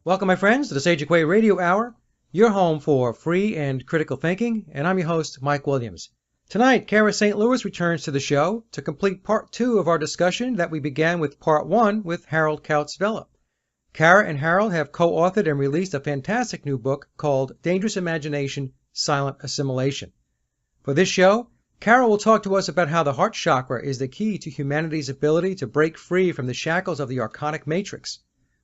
Welcome, my friends, to the Sage Quay Radio Hour, your home for free and critical thinking, and I'm your host, Mike Williams. Tonight, Cara St. Louis returns to the show to complete part 2 of our discussion that we began with part 1 with Harold Kautz-Vella. Cara and Harold have co-authored and released a fantastic new book called Dangerous Imagination, Silent Assimilation. For this show, Cara will talk to us about how the heart chakra is the key to humanity's ability to break free from the shackles of the archonic matrix.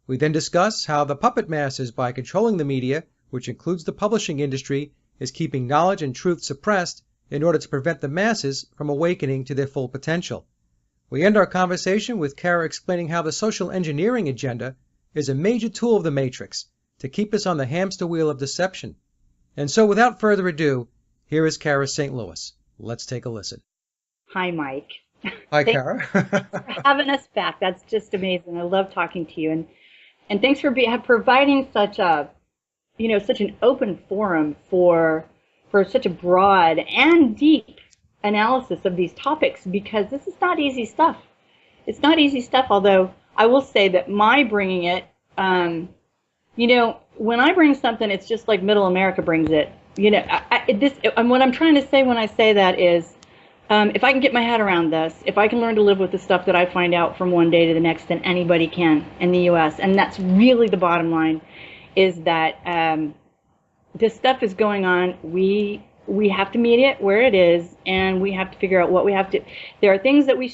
We then discuss how the puppet masters, by controlling the media, which includes the publishing industry, is keeping knowledge and truth suppressed in order to prevent the masses from awakening to their full potential. We end our conversation with Cara explaining how the social engineering agenda is a major tool of the matrix to keep us on the hamster wheel of deception. And so without further ado, here is Cara St. Louis. Let's take a listen. Hi, Mike. Hi, Thanks Cara. for having us back. That's just amazing. I love talking to you. And thanks for providing such an open forum for such a broad and deep analysis of these topics, because this is not easy stuff. It's not easy stuff, although I will say that my bringing it, when I bring something, it's just like Middle America brings it. What I'm trying to say when I say that is, if I can get my head around this, if I can learn to live with the stuff that I find out from one day to the next, then anybody can in the U.S. And that's really the bottom line, is that this stuff is going on. We have to meet it where it is, and we have to figure out what we have to. There are things that we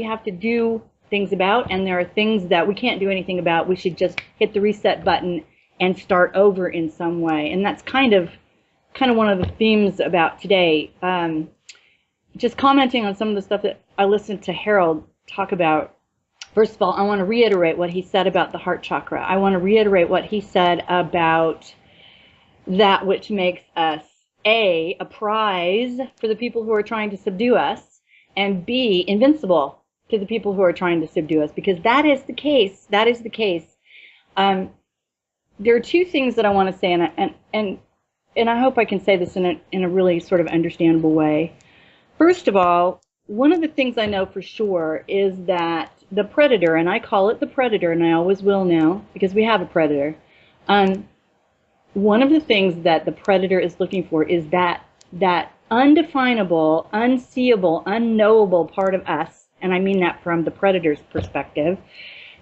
have to do things about, and there are things that we can't do anything about. We should just hit the reset button and start over in some way. And that's kind of one of the themes about today. Just commenting on some of the stuff that I listened to Harold talk about. First of all, I want to reiterate what he said about the heart chakra. I want to reiterate what he said about that which makes us A, a prize for the people who are trying to subdue us, and B, invincible to the people who are trying to subdue us, because that is the case. That is the case. There are two things that I want to say, and I hope I can say this in a really sort of understandable way. First of all, one of the things I know for sure is that the predator, and I call it the predator, and I always will now, because we have a predator, one of the things that the predator is looking for is that undefinable, unseeable, unknowable part of us, and I mean that from the predator's perspective,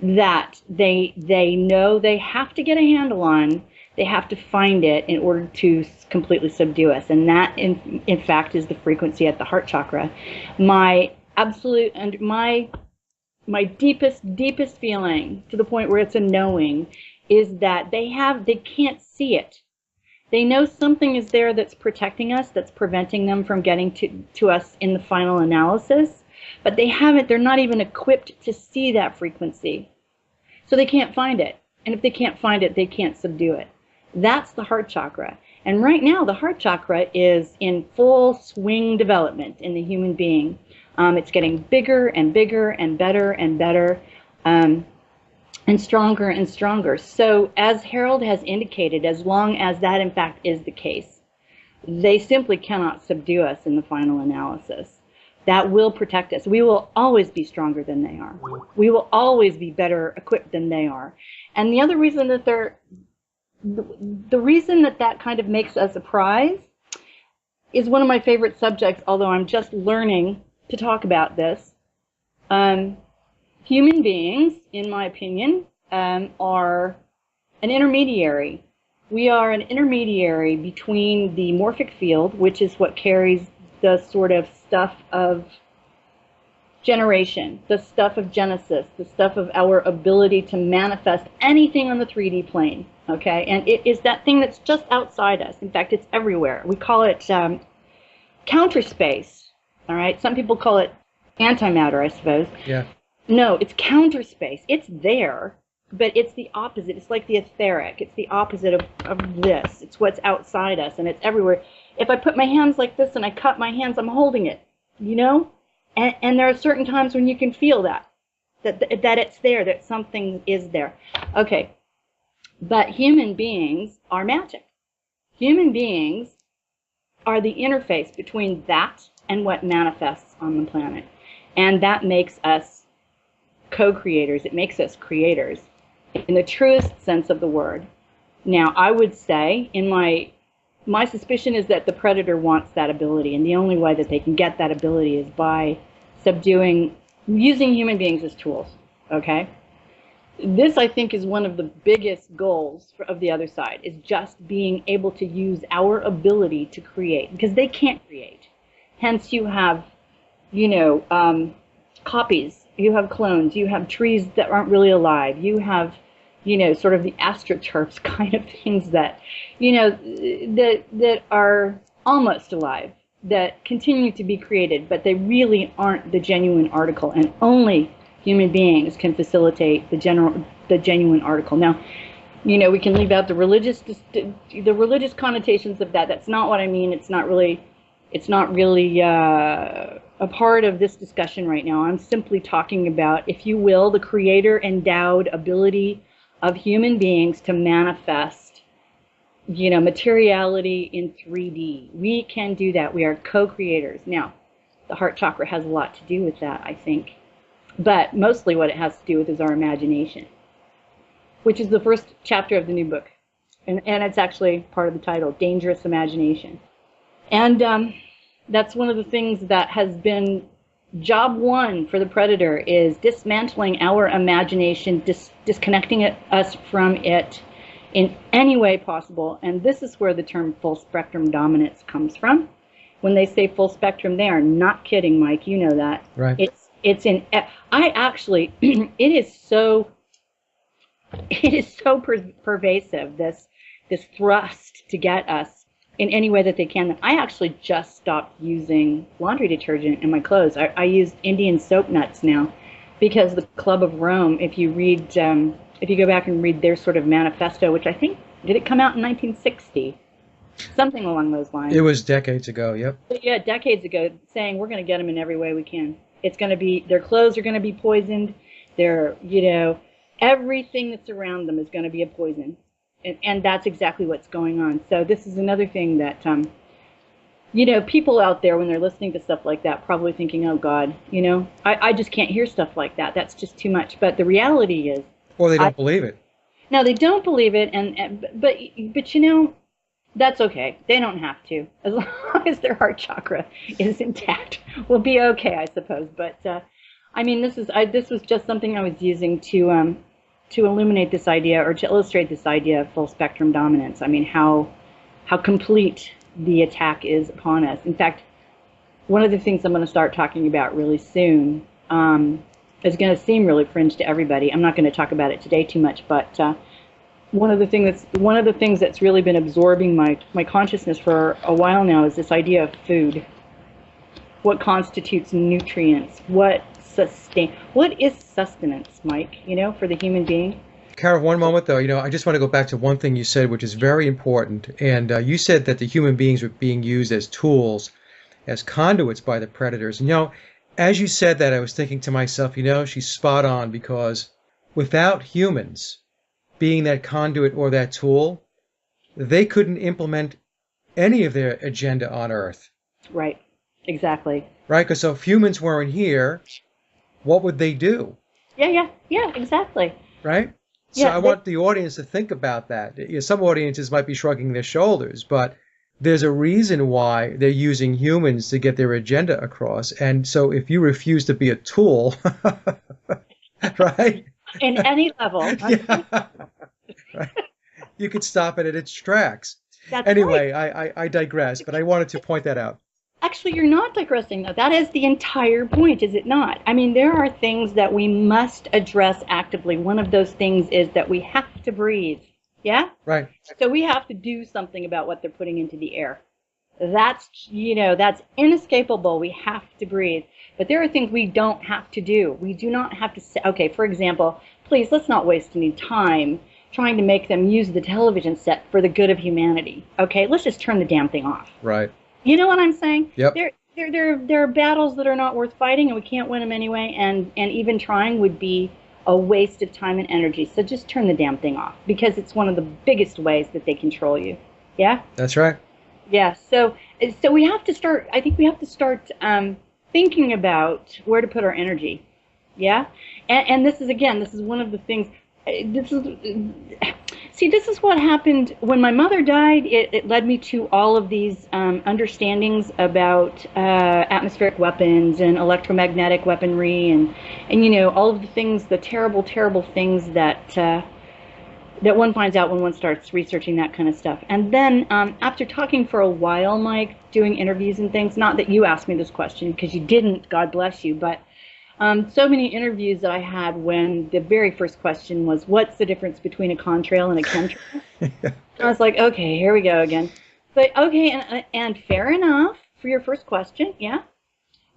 that they know they have to get a handle on. They have to find it in order to completely subdue us. And that, in fact, is the frequency at the heart chakra. My absolute, and my deepest feeling, to the point where it's a knowing, is that they can't see it. They know something is there that's protecting us, that's preventing them from getting to us in the final analysis, but they're not even equipped to see that frequency. So they can't find it. And if they can't find it, they can't subdue it. That's the heart chakra. And right now, the heart chakra is in full swing development in the human being. It's getting bigger and bigger and better and better, and stronger and stronger. So as Harold has indicated, as long as that in fact is the case, they simply cannot subdue us in the final analysis. That will protect us. We will always be stronger than they are. We will always be better equipped than they are. And the other reason that the reason that kind of makes us a prize is one of my favorite subjects, although I'm just learning to talk about this. Human beings, in my opinion, are an intermediary. We are an intermediary between the morphic field, which is what carries the sort of stuff of generation, the stuff of genesis, the stuff of our ability to manifest anything on the 3D plane, okay? And it is that thing that's just outside us. In fact, it's everywhere. We call it counter space, all right? Some people call it antimatter, I suppose. Yeah. No, it's counter space. It's there, but it's the opposite. It's like the etheric. It's the opposite of this. It's what's outside us, and it's everywhere. If I put my hands like this and I cut my hands, I'm holding it, you know? And there are certain times when you can feel that it's there, that something is there. Okay, but human beings are magic. Human beings are the interface between that and what manifests on the planet. And that makes us co-creators. It makes us creators. in the truest sense of the word. Now, I would say, in my suspicion is that the predator wants that ability, and the only way that they can get that ability is by using human beings as tools. Okay? This, I think, is one of the biggest goals of the other side, is just being able to use our ability to create, because they can't create. Hence, you have, copies, you have clones, you have trees that aren't really alive, you have, sort of the astroturfs kind of things that, that are almost alive, that continue to be created, but they really aren't the genuine article, and only human beings can facilitate the genuine article. Now, we can leave out the religious connotations of that. That's not what I mean. It's not really a part of this discussion right now. I'm simply talking about, if you will, the creator endowed ability of human beings to manifest, materiality in 3D. We can do that. We are co-creators. Now, the heart chakra has a lot to do with that, I think. But mostly what it has to do with is our imagination, which is the first chapter of the new book. And it's actually part of the title, Dangerous Imagination. And that's one of the things that has been job one for the predator, is dismantling our imagination, disconnecting us from it in any way possible. And this is where the term full spectrum dominance comes from. When they say full spectrum, they are not kidding, Mike. You know that. Right. It's in. I actually, it is so pervasive, this thrust to get us in any way that they can. I actually just stopped using laundry detergent in my clothes. I use Indian soap nuts now, because the Club of Rome, if you go back and read their sort of manifesto, which I think, did it come out in 1960? Something along those lines. It was decades ago, yep. Yeah, decades ago, saying we're going to get them in every way we can. It's going to be, their clothes are going to be poisoned. Everything that's around them is going to be a poison. And that's exactly what's going on. So this is another thing that, people out there, when they're listening to stuff like that, probably thinking, oh God, I just can't hear stuff like that. That's just too much. But the reality is. Or they don't believe it. No, they don't believe it. But that's okay. They don't have to. As long as their heart chakra is intact, we'll be okay, I suppose. But this was just something I was using to illuminate this idea, or to illustrate this idea of full spectrum dominance. I mean, how complete the attack is upon us. In fact, one of the things I'm going to start talking about really soon is going to seem really fringe to everybody. I'm not going to talk about it today too much, but one of the things that's really been absorbing my consciousness for a while now is this idea of food. What constitutes nutrients? What is sustenance, Mike, for the human being? Cara, one moment though, I just want to go back to one thing you said, which is very important. And you said that the human beings were being used as tools, as conduits by the predators. And, as you said that, I was thinking to myself, she's spot on, because without humans being that conduit or that tool, they couldn't implement any of their agenda on Earth. Right. Exactly. Right? Because if humans weren't here, what would they do? Yeah, exactly. Right? So I want the audience to think about that. Some audiences might be shrugging their shoulders, but there's a reason why they're using humans to get their agenda across. And so if you refuse to be a tool, right? In any level. Yeah. Right. You could stop it at its tracks. That's anyway, right. I digress, but I wanted to point that out. Actually, you're not digressing, though. That is the entire point, is it not? I mean, there are things that we must address actively. One of those things is that we have to breathe. Yeah? Right. So we have to do something about what they're putting into the air. That's inescapable. We have to breathe. But there are things we don't have to do. We do not have to say, okay, for example, please, let's not waste any time trying to make them use the television set for the good of humanity. Okay, let's just turn the damn thing off. Right. You know what I'm saying? Yep. There are battles that are not worth fighting, and we can't win them anyway, and even trying would be a waste of time and energy. So just turn the damn thing off, because it's one of the biggest ways that they control you. Yeah? That's right. Yeah, so we have to start, I think we have to start thinking about where to put our energy. Yeah? And this is one of the things, this is see, this is what happened when my mother died. It led me to all of these understandings about atmospheric weapons and electromagnetic weaponry, and you know, all of the things, the terrible, terrible things that that one finds out when one starts researching that kind of stuff. And then after talking for a while, Mike, doing interviews and things, not that you asked me this question because you didn't, God bless you, but so many interviews that I had when the very first question was, what's the difference between a contrail and a chemtrail? Yeah. I was like, okay, here we go again. But okay, and fair enough for your first question, yeah.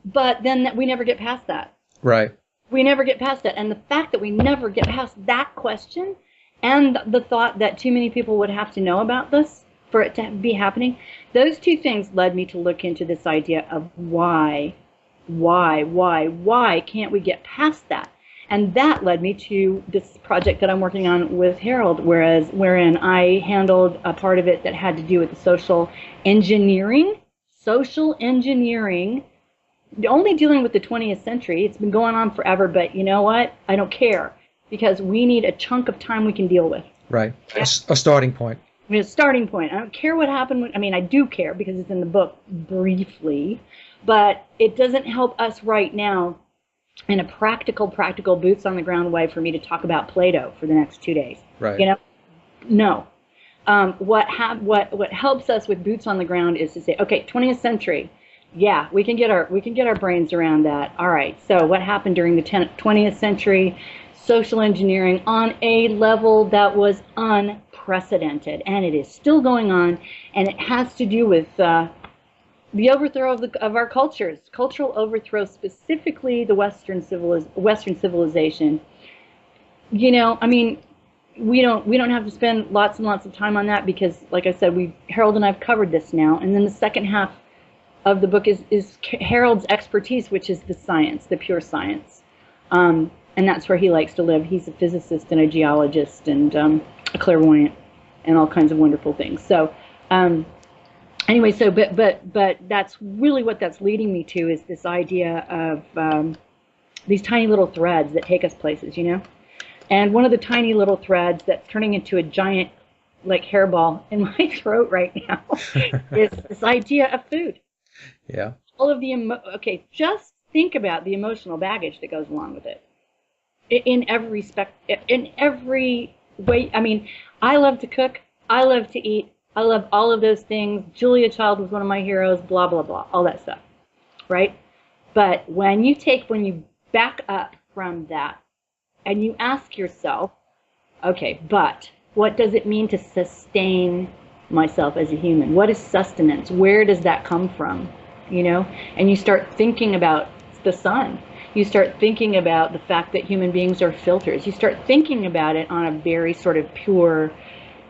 But then we never get past that. Right. We never get past that. And the fact that we never get past that question and the thought that too many people would have to know about this for it to be happening, those two things led me to look into this idea of why can't we get past that? And that led me to this project that I'm working on with Harold, wherein I handled a part of it that had to do with the social engineering, only dealing with the 20th century. It's been going on forever, but you know what? I don't care, because we need a chunk of time we can deal with. Right. Yeah. A starting point. I mean, a starting point. I don't care what happened. I mean, I do care because it's in the book briefly, but it doesn't help us right now in a practical boots on the ground way for me to talk about Plato for the next 2 days. Right. You know? No. What helps us with boots on the ground is to say, okay, 20th century. Yeah, we can get our brains around that. All right. So what happened during the 20th century? Social engineering on a level that was unprecedented, and it is still going on, and it has to do with the overthrow of our cultures, cultural overthrow, specifically the Western civilization. You know, I mean, we don't have to spend lots and lots of time on that because, like I said, Harold and I've covered this now, and then the second half of the book is Harold's expertise, which is the science, the pure science. And that's where he likes to live. He's a physicist and a geologist and a clairvoyant and all kinds of wonderful things. So anyway, so but that's really what that's leading me to, is this idea of these tiny little threads that take us places, you know? And one of the tiny little threads that's turning into a giant, like, hairball in my throat right now is this idea of food. Yeah. All of the okay, just think about the emotional baggage that goes along with it. In every way. I mean, I love to cook. I love to eat. I love all of those things. Julia Child was one of my heroes. Blah blah blah. All that stuff, right? But when you back up from that and you ask yourself, okay, but what does it mean to sustain myself as a human? What is sustenance? Where does that come from? You know, and you start thinking about the sun. You start thinking about the fact that human beings are filters. You start thinking about it on a very sort of pure,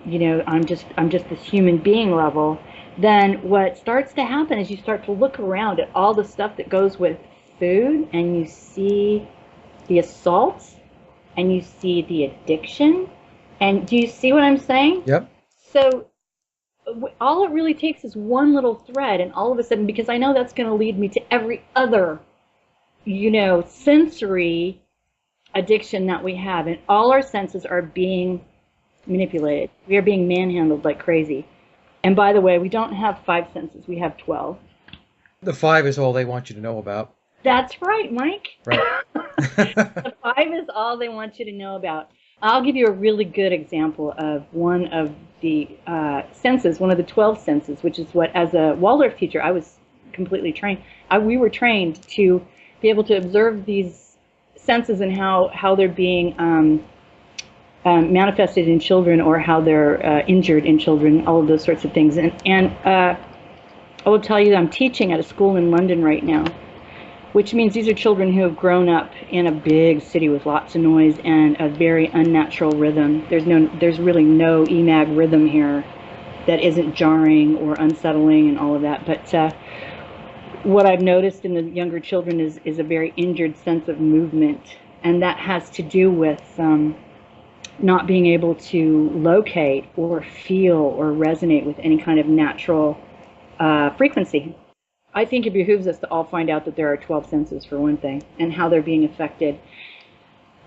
you know, I'm just this human being level. Then what starts to happen is you start to look around at all the stuff that goes with food, and you see the assaults, and you see the addiction. And do you see what I'm saying? Yep. So all it really takes is one little thread, and all of a sudden, because I know that's going to lead me to every other, you know, sensory addiction that we have, and all our senses are being manipulated. We are being manhandled like crazy. And by the way, we don't have 5 senses, we have 12. The 5 is all they want you to know about. That's right, Mike. Right. The 5 is all they want you to know about. I'll give you a really good example of one of the senses, one of the 12 senses, which is what, as a Waldorf teacher, I was completely trained. We were trained to be able to observe these senses and how they're being manifested in children, or how they're injured in children, all of those sorts of things. And I will tell you that I'm teaching at a school in London right now, which means these are children who have grown up in a big city with lots of noise and a very unnatural rhythm. There's really no EMAG rhythm here that isn't jarring or unsettling and all of that. But what I've noticed in the younger children is a very injured sense of movement, and that has to do with not being able to locate or feel or resonate with any kind of natural frequency. I think it behooves us to all find out that there are 12 senses, for one thing, and how they're being affected.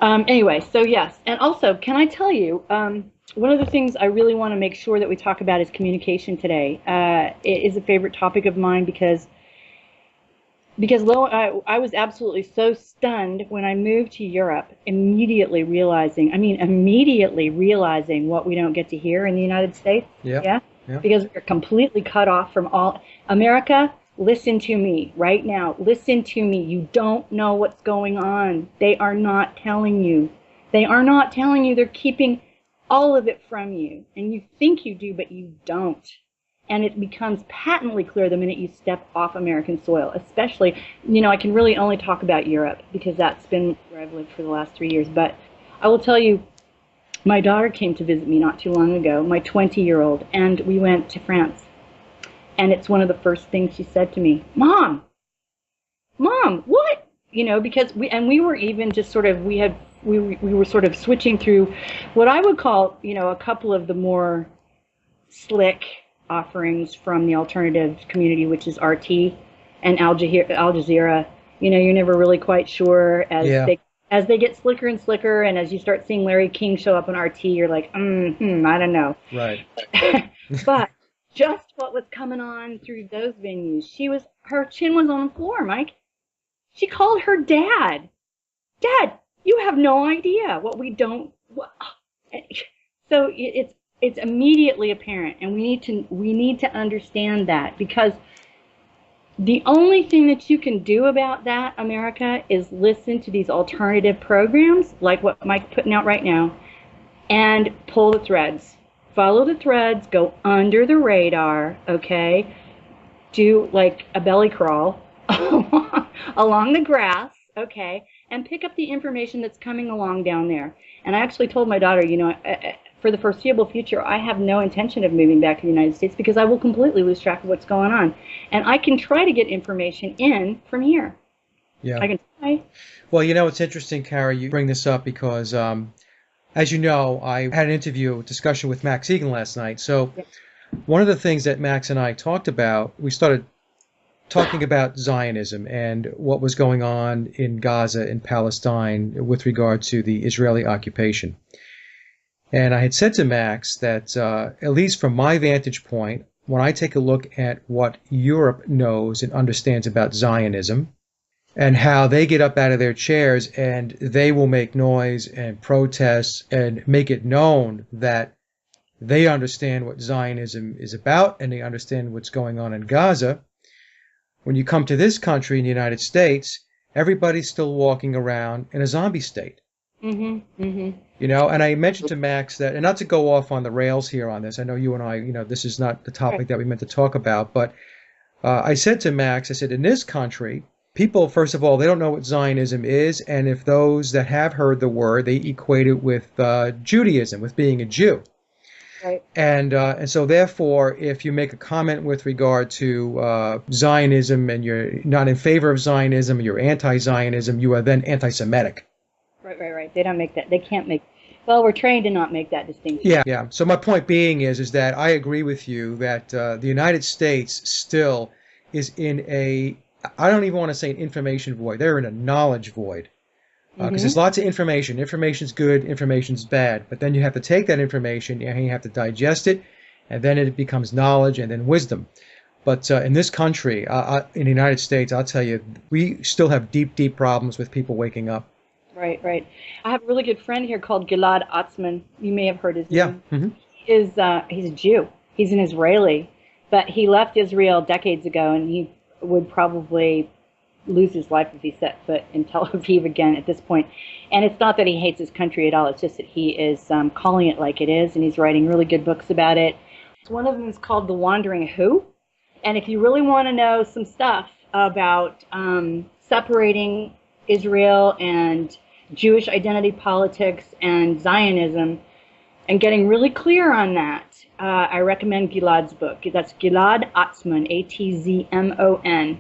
Anyway, so yes, and also, can I tell you, one of the things I really want to make sure that we talk about is communication today. It is a favorite topic of mine because I was absolutely so stunned when I moved to Europe, immediately realizing what we don't get to hear in the United States. Yeah. Yeah. Yeah. Because we're completely cut off from all America. Listen to me right now. Listen to me. You don't know what's going on. They are not telling you. They are not telling you. They're keeping all of it from you. And you think you do, but you don't. And it becomes patently clear the minute you step off American soil, especially, I can really only talk about Europe because that's been where I've lived for the last 3 years. But I will tell you, my daughter came to visit me not too long ago, my 20-year-old, and we went to France. And it's one of the first things she said to me, Mom, what? Because we were even just sort of, we were sort of switching through what I would call, a couple of the more slick offerings from the alternative community, which is RT and Al Jazeera. You're never really quite sure as they get slicker and slicker, and as you start seeing Larry King show up on RT, you're like, I don't know. Right. But just what was coming on through those venues, her chin was on the floor, Mike. She called her dad. Dad, you have no idea what we don't. So it's immediately apparent, and we need to understand that, because the only thing that you can do about that, America, is listen to these alternative programs like what Mike's putting out right now, and pull the threads. Follow the threads, go under the radar, okay? Do like a belly crawl along the grass, okay? And pick up the information that's coming along down there. And I actually told my daughter, for the foreseeable future, I have no intention of moving back to the United States because I will completely lose track of what's going on. And I can try to get information in from here. Yeah. I can try. Well, it's interesting, Cara, you bring this up because, as you know, I had a discussion with Max Egan last night. So one of the things that Max and I talked about, we started talking about Zionism and what was going on in Gaza and Palestine with regard to the Israeli occupation. And I had said to Max that, at least from my vantage point, when I take a look at what Europe knows and understands about Zionism and how they get up out of their chairs and they will make noise and protest and make it known that they understand what Zionism is about and they understand what's going on in Gaza. When you come to this country in the United States, everybody's still walking around in a zombie state. Mm-hmm, mm-hmm. And I mentioned to Max that, and not to go off on the rails here on this, I know you and I, this is not the topic that we meant to talk about, but I said to Max, I said, in this country, people, first of all, they don't know what Zionism is, and if those that have heard the word, they equate it with Judaism, with being a Jew. Right. And so therefore, if you make a comment with regard to Zionism and you're not in favor of Zionism, you're anti-Zionism, you are then anti-Semitic. Right. They don't make that. They can't make. Well, we're trained to not make that distinction. Yeah. So my point being is that I agree with you that the United States still is in I don't even want to say an information void. They're in a knowledge void. Because there's lots of information. Information's good, information's bad. But then you have to take that information and you have to digest it, and then it becomes knowledge and then wisdom. But in this country, in the United States, I'll tell you, we still have deep, deep problems with people waking up. Right. I have a really good friend here called Gilad Atzmon. You may have heard his name. Yeah. Mm-hmm. He's a Jew. He's an Israeli, but he left Israel decades ago, and he would probably lose his life if he set foot in Tel Aviv again at this point. And it's not that he hates his country at all. It's just that he is calling it like it is, and he's writing really good books about it. One of them is called The Wandering Who. And if you really want to know some stuff about separating Israel and Jewish identity politics and Zionism and getting really clear on that, I recommend Gilad's book. That's Gilad Atzmon, Atzmon.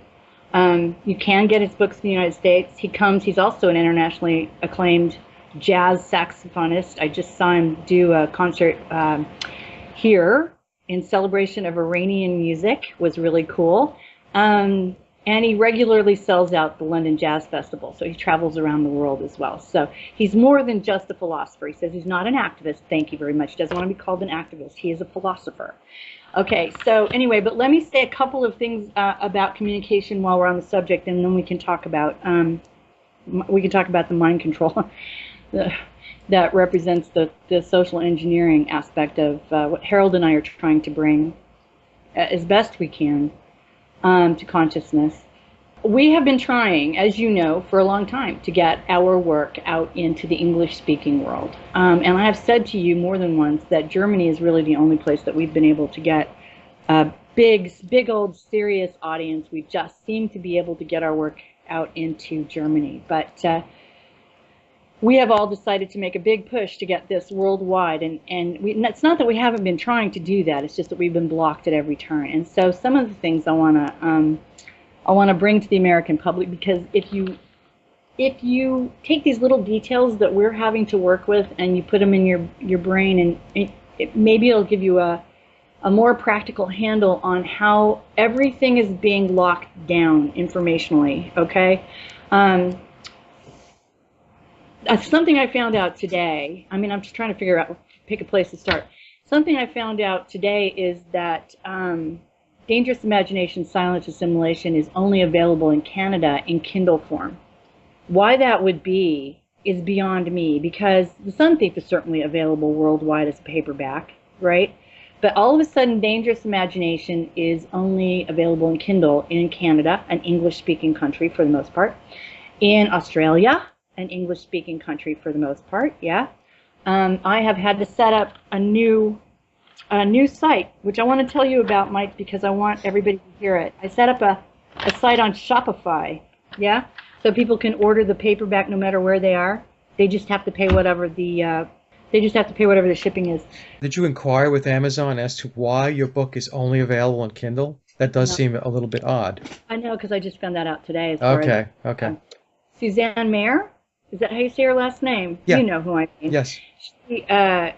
You can get his books in the United States. He's also an internationally acclaimed jazz saxophonist. I just saw him do a concert here in celebration of Iranian music. It was really cool. And And he regularly sells out the London Jazz Festival, so he travels around the world as well. So he's more than just a philosopher. He says he's not an activist. Thank you very much. He doesn't want to be called an activist. He is a philosopher. Okay, so anyway, but let me say a couple of things about communication while we're on the subject, and then we can talk about the mind control that represents the social engineering aspect of what Harold and I are trying to bring as best we can to consciousness. We have been trying, as you know, for a long time to get our work out into the English-speaking world. And I have said to you more than once that Germany is really the only place that we've been able to get a big old serious audience. We just seem to be able to get our work out into Germany. But we have all decided to make a big push to get this worldwide, and it's not that we haven't been trying to do that. It's just that we've been blocked at every turn. And so some of the things I want to bring to the American public, because if you take these little details that we're having to work with and you put them in your brain, and maybe it'll give you a more practical handle on how everything is being locked down informationally. Okay. Something I found out today, I mean, I'm just trying to pick a place to start. Something I found out today is that Dangerous Imagination, Silent Assimilation is only available in Canada in Kindle form. Why that would be is beyond me, because The Sun Thief is certainly available worldwide as a paperback, right? But all of a sudden, Dangerous Imagination is only available in Kindle in Canada, an English-speaking country for the most part, in Australia, an English-speaking country for the most part, yeah. I have had to set up a new site, which I want to tell you about, Mike, because I want everybody to hear it. I set up a site on Shopify, yeah, so people can order the paperback no matter where they are. They just have to pay whatever the shipping is. Did you inquire with Amazon as to why your book is only available on Kindle? That does seem a little bit odd. I know, because I just found that out today. Okay. Suzanne Mayer. Is that how you say her last name? Yeah. You know who I mean. Yes.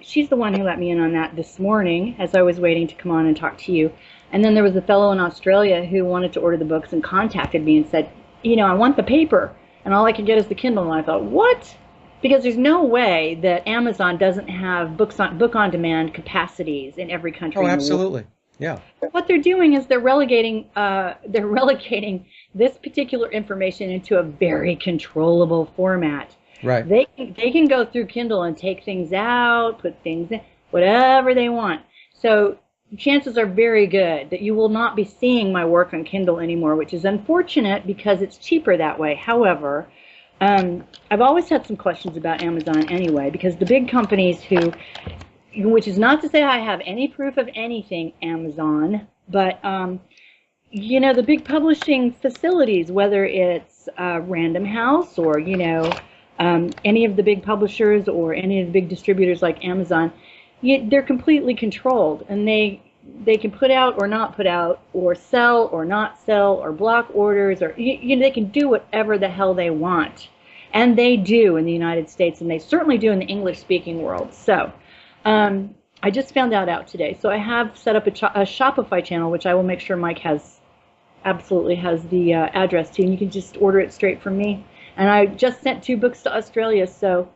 She's the one who let me in on that this morning as I was waiting to come on and talk to you. And then there was a fellow in Australia who wanted to order the books and contacted me and said, I want the paper. And all I could get is the Kindle. And I thought, what? Because there's no way that Amazon doesn't have book on demand capacities in every country. Oh, in the absolutely. world. Yeah. What they're doing is they're relegating this particular information into a very controllable format. Right. They can go through Kindle and take things out, put things in, whatever they want. So chances are very good that you will not be seeing my work on Kindle anymore, which is unfortunate because it's cheaper that way. However, I've always had some questions about Amazon anyway, because the big companies which is not to say I have any proof of anything, Amazon, but the big publishing facilities, whether it's Random House or any of the big publishers or any of the big distributors like Amazon, they're completely controlled, and they can put out or not put out, or sell or not sell, or block orders, or they can do whatever the hell they want, and they do in the United States, and they certainly do in the English-speaking world. So I just found that out today. So I have set up a Shopify channel, which I will make sure Mike absolutely has the address to, and you can just order it straight from me. And I just sent 2 books to Australia, so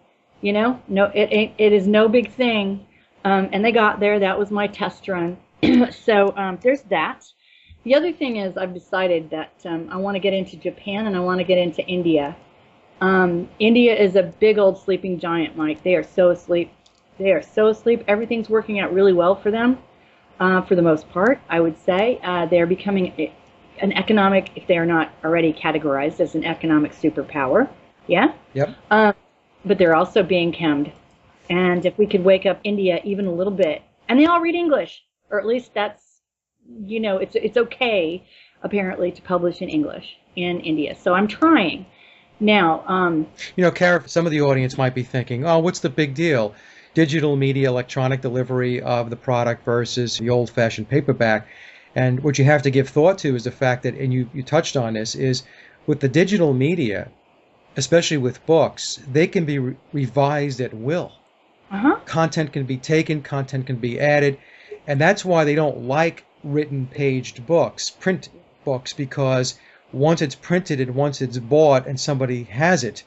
it is no big thing. And they got there. That was my test run. So there's that. The other thing is I've decided that I want to get into Japan and I want to get into India. India is a big old sleeping giant, Mike. They are so asleep. Everything's working out really well for them, for the most part, I would say. They're becoming an economic, if they are not already categorized as an economic superpower. Yeah? Yep. But they're also being chemmed. And if we could wake up India even a little bit, and they all read English, or at least that's, it's okay, apparently, to publish in English in India. So I'm trying. Now, Cara, some of the audience might be thinking, oh, what's the big deal? Digital media, electronic delivery of the product versus the old-fashioned paperback. And what you have to give thought to is the fact that, and you touched on this, is with the digital media, especially with books, they can be revised at will. Content can be taken, content can be added, and that's why they don't like written paged books, print books, because once it's printed and once it's bought and somebody has it,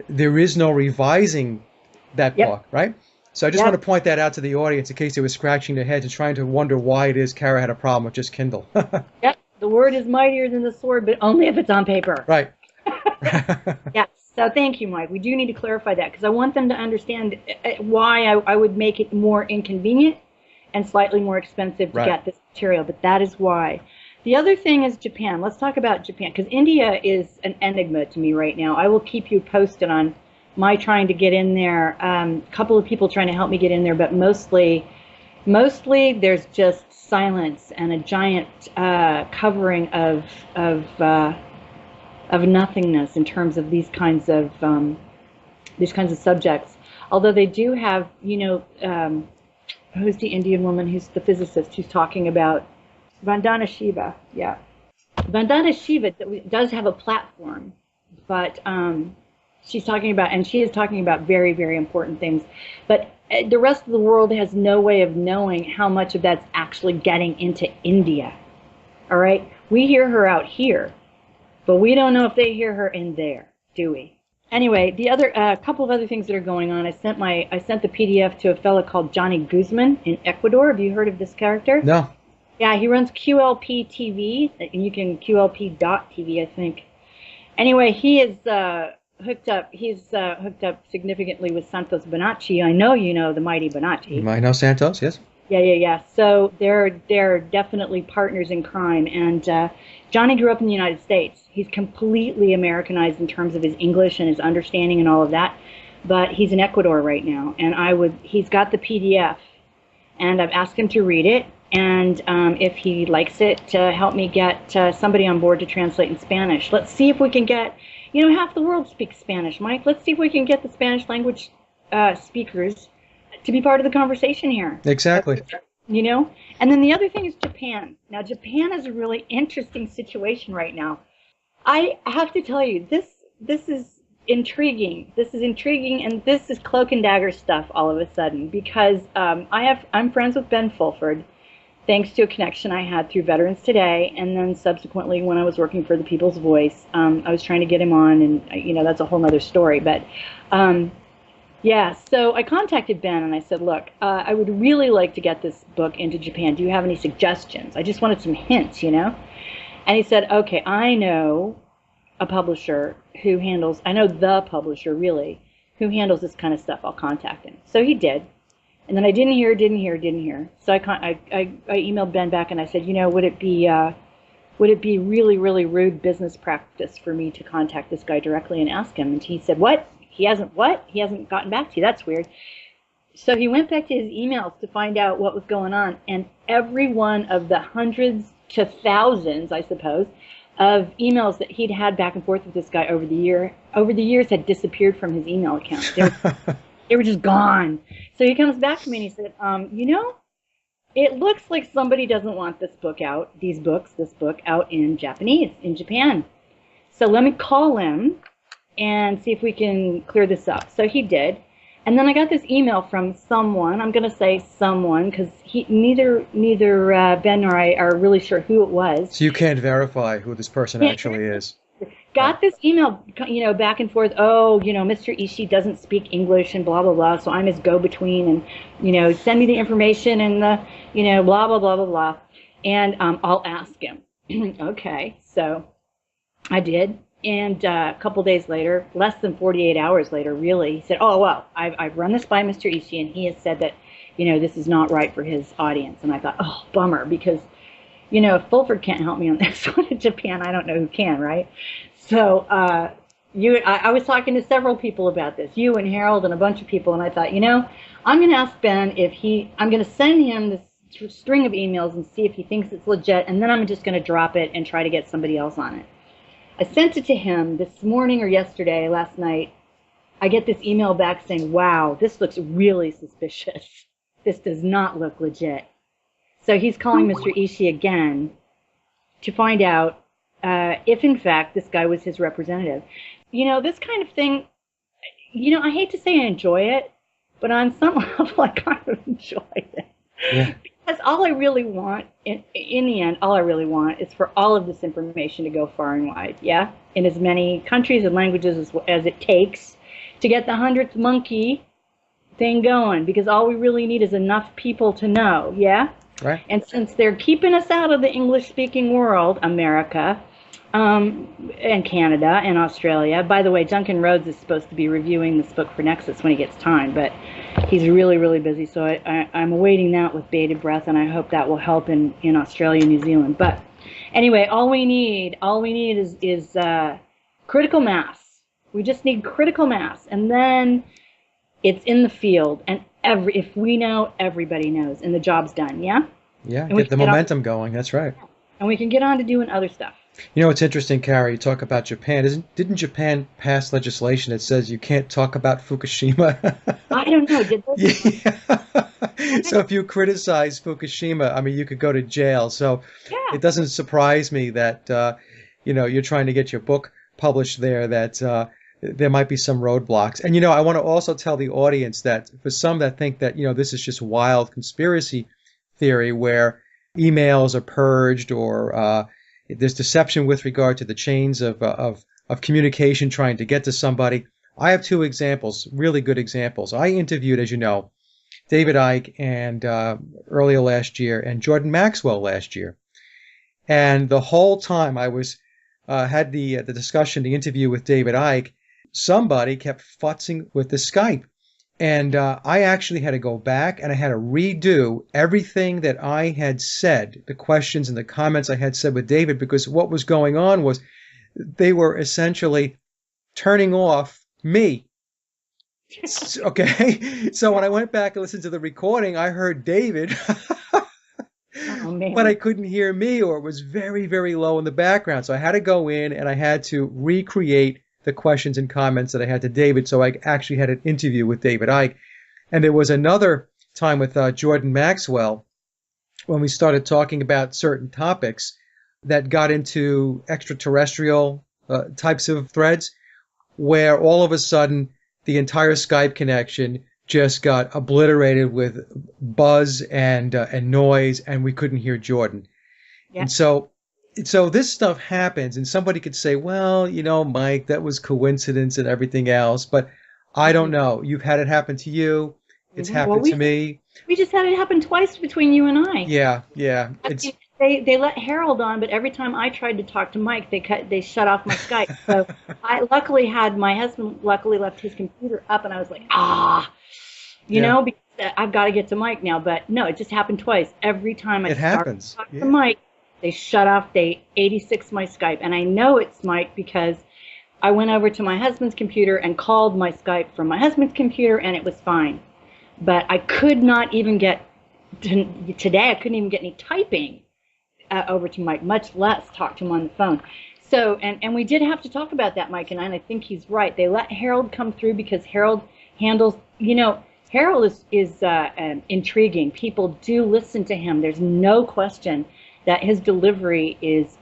there is no revising that Yep. book, right? So I just Yep. want to point that out to the audience in case they were scratching their heads and trying to wonder why it is Cara had a problem with just Kindle. Yep. The word is mightier than the sword, but only if it's on paper. Right. Yes. So thank you, Mike. We do need to clarify that because I want them to understand why I would make it more inconvenient and slightly more expensive to Right. get this material, but that is why. The other thing is Japan. Let's talk about Japan because India is an enigma to me right now. I will keep you posted on my trying to get in there. A couple of people trying to help me get in there, but mostly there's just silence and a giant covering of nothingness in terms of these kinds of subjects. Although they do have, who's the Indian woman who's the physicist who's talking about Vandana Shiva? Yeah, Vandana Shiva does have a platform, but she's talking about, and she is talking about very, very important things. But the rest of the world has no way of knowing how much of that's actually getting into India. All right, we hear her out here, but we don't know if they hear her in there, do we? Anyway, the other couple of other things that are going on. I sent the PDF to a fellow called Johnny Guzman in Ecuador. Have you heard of this character? No. Yeah, he runs QLP TV, and you can QLP.TV, I think. Anyway, he is hooked up. He's hooked up significantly with Santos Bonacci. I know you know the mighty Bonacci. You might know Santos, yes. Yeah. So they're definitely partners in crime. And Johnny grew up in the United States. He's completely Americanized in terms of his English and his understanding and all of that. But he's in Ecuador right now, and he's got the PDF, and I've asked him to read it. And if he likes it, to help me get somebody on board to translate in Spanish. Let's see if we can get, half the world speaks Spanish, Mike. Let's see if we can get the Spanish language speakers to be part of the conversation here. Exactly. And then the other thing is Japan. Now, Japan is a really interesting situation right now. I have to tell you, this is intriguing. This is intriguing, and this is cloak and dagger stuff all of a sudden, because I'm friends with Ben Fulford, thanks to a connection I had through Veterans Today, and then subsequently when I was working for the People's Voice, I was trying to get him on, and that's a whole other story. But yeah, so I contacted Ben and I said, look, I would really like to get this book into Japan. Do you have any suggestions? I just wanted some hints, And he said, okay, I know a publisher who handles, I know the publisher really, who handles this kind of stuff. I'll contact him. So he did. And then I didn't hear. So I emailed Ben back and I said, would it be really, really rude business practice for me to contact this guy directly and ask him? And he said, what? He hasn't gotten back to you. That's weird. So he went back to his emails to find out what was going on. And every one of the hundreds to thousands, I suppose, of emails that he'd had back and forth with this guy over the years had disappeared from his email account. They were just gone. So he comes back to me and he said, it looks like somebody doesn't want this book out in Japanese, in Japan. So let me call him and see if we can clear this up. So he did. And then I got this email from someone. I'm going to say someone because neither Ben nor I are really sure who it was. So you can't verify who this person actually is. Got this email, back and forth. Oh, Mr. Ishii doesn't speak English and blah, blah, blah. So I'm his go-between and, send me the information and the, blah, blah, blah, blah, blah. And I'll ask him. Okay. So I did. And a couple days later, less than 48 hours later, really, he said, oh, well, I've run this by Mr. Ishii, and he has said that, this is not right for his audience. And I thought, oh, bummer, because, if Fulford can't help me on this one in Japan, I don't know who can, right? So I was talking to several people about this, you and Harold and a bunch of people, and I thought, I'm going to ask Ben I'm going to send him this string of emails and see if he thinks it's legit, and then I'm just going to drop it and try to get somebody else on it. I sent it to him this morning or last night. I get this email back saying, wow, this looks really suspicious. This does not look legit. So he's calling Mr. Ishii again to find out if, in fact, this guy was his representative. This kind of thing, I hate to say I enjoy it, but on some level I kind of enjoy it. Yeah. That's all I really want. In the end, all I really want is for all of this information to go far and wide. Yeah, in as many countries and languages as it takes to get the 100th monkey thing going. Because all we really need is enough people to know. Yeah. Right. And since they're keeping us out of the English-speaking world, America, and Canada and Australia. By the way, Duncan Rhodes is supposed to be reviewing this book for Nexus when he gets time, but he's really, really busy. So I'm awaiting that with bated breath, and I hope that will help in Australia and New Zealand. But anyway, all we need is critical mass. We just need critical mass, and then it's in the field, and if we know, everybody knows, and the job's done. Yeah. Yeah. Get the momentum going. That's right. And we can get on to doing other stuff. You know, it's interesting, Cara, you talk about Japan. Didn't Japan pass legislation that says you can't talk about Fukushima? I don't know. Did they? Yeah. So if you criticize Fukushima, I mean, you could go to jail. So Yeah. it doesn't surprise me that, you're trying to get your book published there, that there might be some roadblocks. And, I want to also tell the audience that for some that think that, this is just wild conspiracy theory where emails are purged or there's deception with regard to the chains of communication trying to get to somebody. I have two examples, really good examples. I interviewed, as you know, David Icke and earlier last year and Jordan Maxwell last year. And the whole time I was had the discussion, the interview with David Icke, somebody kept futzing with the Skype. And I actually had to go back and I had to redo everything that I had said, the questions and the comments I had said with David, because what was going on was they were essentially turning off me. Okay. So when I went back and listened to the recording, I heard David, Oh, man. but I couldn't hear me, or it was very, very low in the background. So I had to go in and I had to recreate the questions and comments that I had to David. So I actually had an interview with David Icke. And there was another time with Jordan Maxwell when we started talking about certain topics that got into extraterrestrial types of threads, where all of a sudden the entire Skype connection just got obliterated with buzz and noise, and we couldn't hear Jordan. Yeah. And so this stuff happens, and somebody could say, well, Mike, that was coincidence and everything else, but I don't know. You've had it happen to you. It's happened to me. We just had it happen twice between you and I. Yeah. They let Harold on, but every time I tried to talk to Mike, they shut off my Skype. So I luckily had my husband left his computer up, and I was like, because I've got to get to Mike now. But no, it just happened twice. Every time I started to talk to Mike, they shut off, they 86 my Skype. And I know it's Mike because I went over to my husband's computer and called my Skype from my husband's computer, and it was fine. But I could not even get, today I couldn't even get any typing over to Mike, much less talk to him on the phone. So, and we did have to talk about that, Mike, and I think he's right. They let Harold come through because Harold handles, Harold is intriguing. People do listen to him. There's no question that his delivery is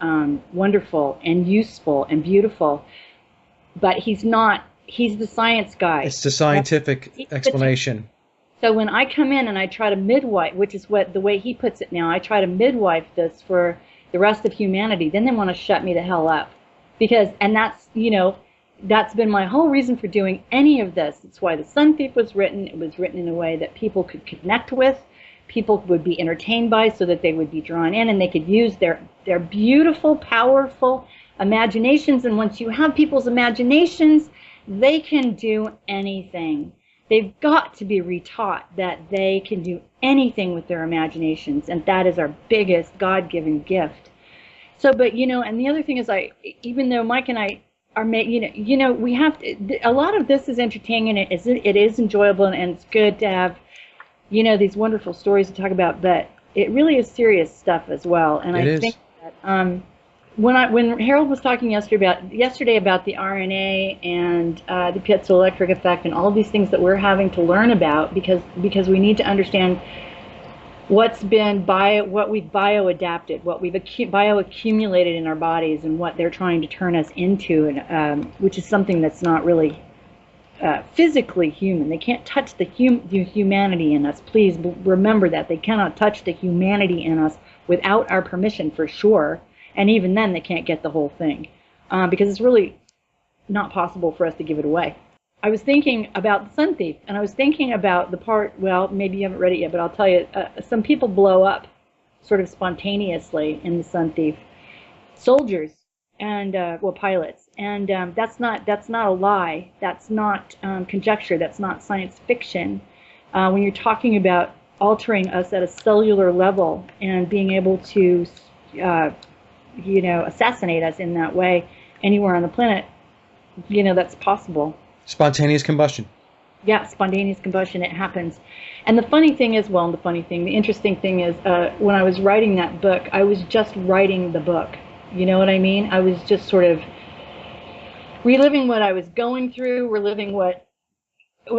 wonderful and useful and beautiful, but he's the science guy. It's the scientific explanation. So when I come in and I try to midwife, which is the way he puts it now, I try to midwife this for the rest of humanity, then they want to shut me the hell up. And that's been my whole reason for doing any of this. It's why The Sun Thief was written. It was written in a way that people could connect with, people would be entertained by, so that they would be drawn in and they could use their beautiful, powerful imaginations. And once you have people's imaginations, they can do anything. They've got to be retaught that they can do anything with their imaginations, and that is our biggest God-given gift. So, but and the other thing is, even though Mike and I are we have to, a lot of this is entertaining, and it is enjoyable, and it's good to have these wonderful stories to talk about, but it really is serious stuff as well. And I think that when Harold was talking yesterday about the RNA and the piezoelectric effect and all of these things that we're having to learn about, because we need to understand what we've bioadapted, what we've bioaccumulated in our bodies, and what they're trying to turn us into, and which is something that's not really physically human. They can't touch the humanity in us. Please remember that. They cannot touch the humanity in us without our permission, for sure. And even then, they can't get the whole thing because it's really not possible for us to give it away. I was thinking about the Sun Thief, and I was thinking about the part, well, maybe you haven't read it yet, but I'll tell you, some people blow up sort of spontaneously in the Sun Thief. Soldiers and, well, pilots. And that's not a lie. That's not conjecture. That's not science fiction. When you're talking about altering us at a cellular level and being able to, assassinate us in that way anywhere on the planet, that's possible. Spontaneous combustion. Yeah, spontaneous combustion, it happens. And the interesting thing is, when I was writing that book, I was just writing the book. You know what I mean? I was just sort of reliving what I was going through, reliving what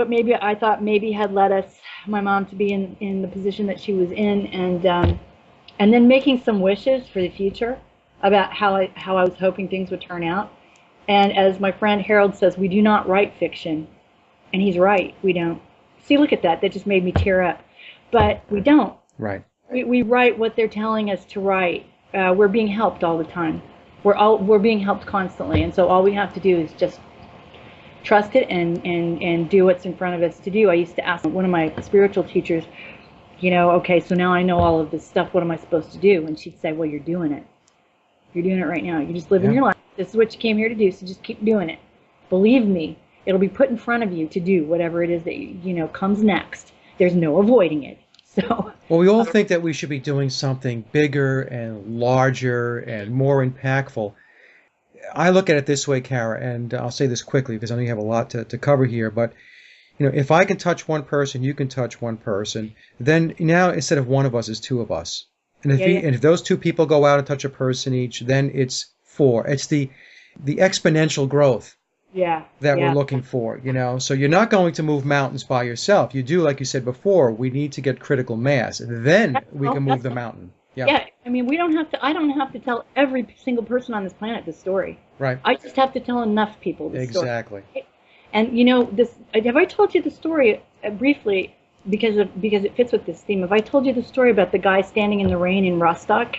maybe I thought maybe had led my mom to be in the position that she was in, and then making some wishes for the future about how I was hoping things would turn out. And as my friend Harold says, we do not write fiction. And he's right, we don't. See, look at that. That just made me tear up. But we don't. Right. We write what they're telling us to write. We're being helped all the time. We're being helped constantly. And so all we have to do is just trust it and do what's in front of us to do. I used to ask one of my spiritual teachers, okay, so now I know all of this stuff. What am I supposed to do? And she'd say, well, you're doing it. You're doing it right now. You're just living your life. This is what you came here to do, so just keep doing it. Believe me, it'll be put in front of you to do whatever it is that comes next. There's no avoiding it. So. Well, we all think that we should be doing something bigger and larger and more impactful. I look at it this way, Cara, and I'll say this quickly because I know you have a lot to cover here, but if I can touch one person, you can touch one person, then now instead of one of us, it's two of us. And if those two people go out and touch a person each, then it's four. It's the exponential growth that we're looking for, So you're not going to move mountains by yourself. You do, like you said before, we need to get critical mass. Then we can move the mountain. Yeah. I mean, I don't have to tell every single person on this planet this story. Right. I just have to tell enough people this story. Exactly. And have I told you the story briefly because it fits with this theme? Have I told you the story about the guy standing in the rain in Rostock?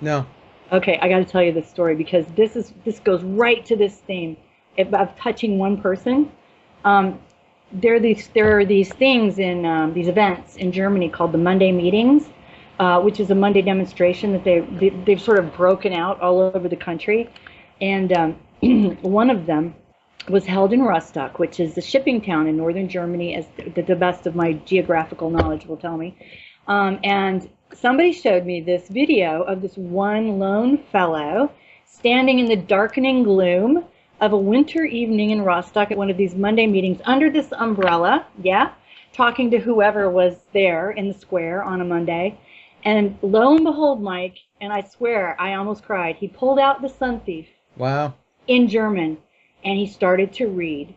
No. Okay, I got to tell you this story because this goes right to this theme of touching one person. There are these things in these events in Germany called the Monday meetings, which is a Monday demonstration that they've sort of broken out all over the country, and one of them was held in Rostock, which is a shipping town in northern Germany, as the best of my geographical knowledge will tell me. And somebody showed me this video of this one lone fellow standing in the darkening gloom of a winter evening in Rostock at one of these Monday meetings under this umbrella, talking to whoever was there in the square on a Monday. And lo and behold, Mike, and I swear I almost cried, he pulled out the Sun Thief. Wow. In German, and he started to read.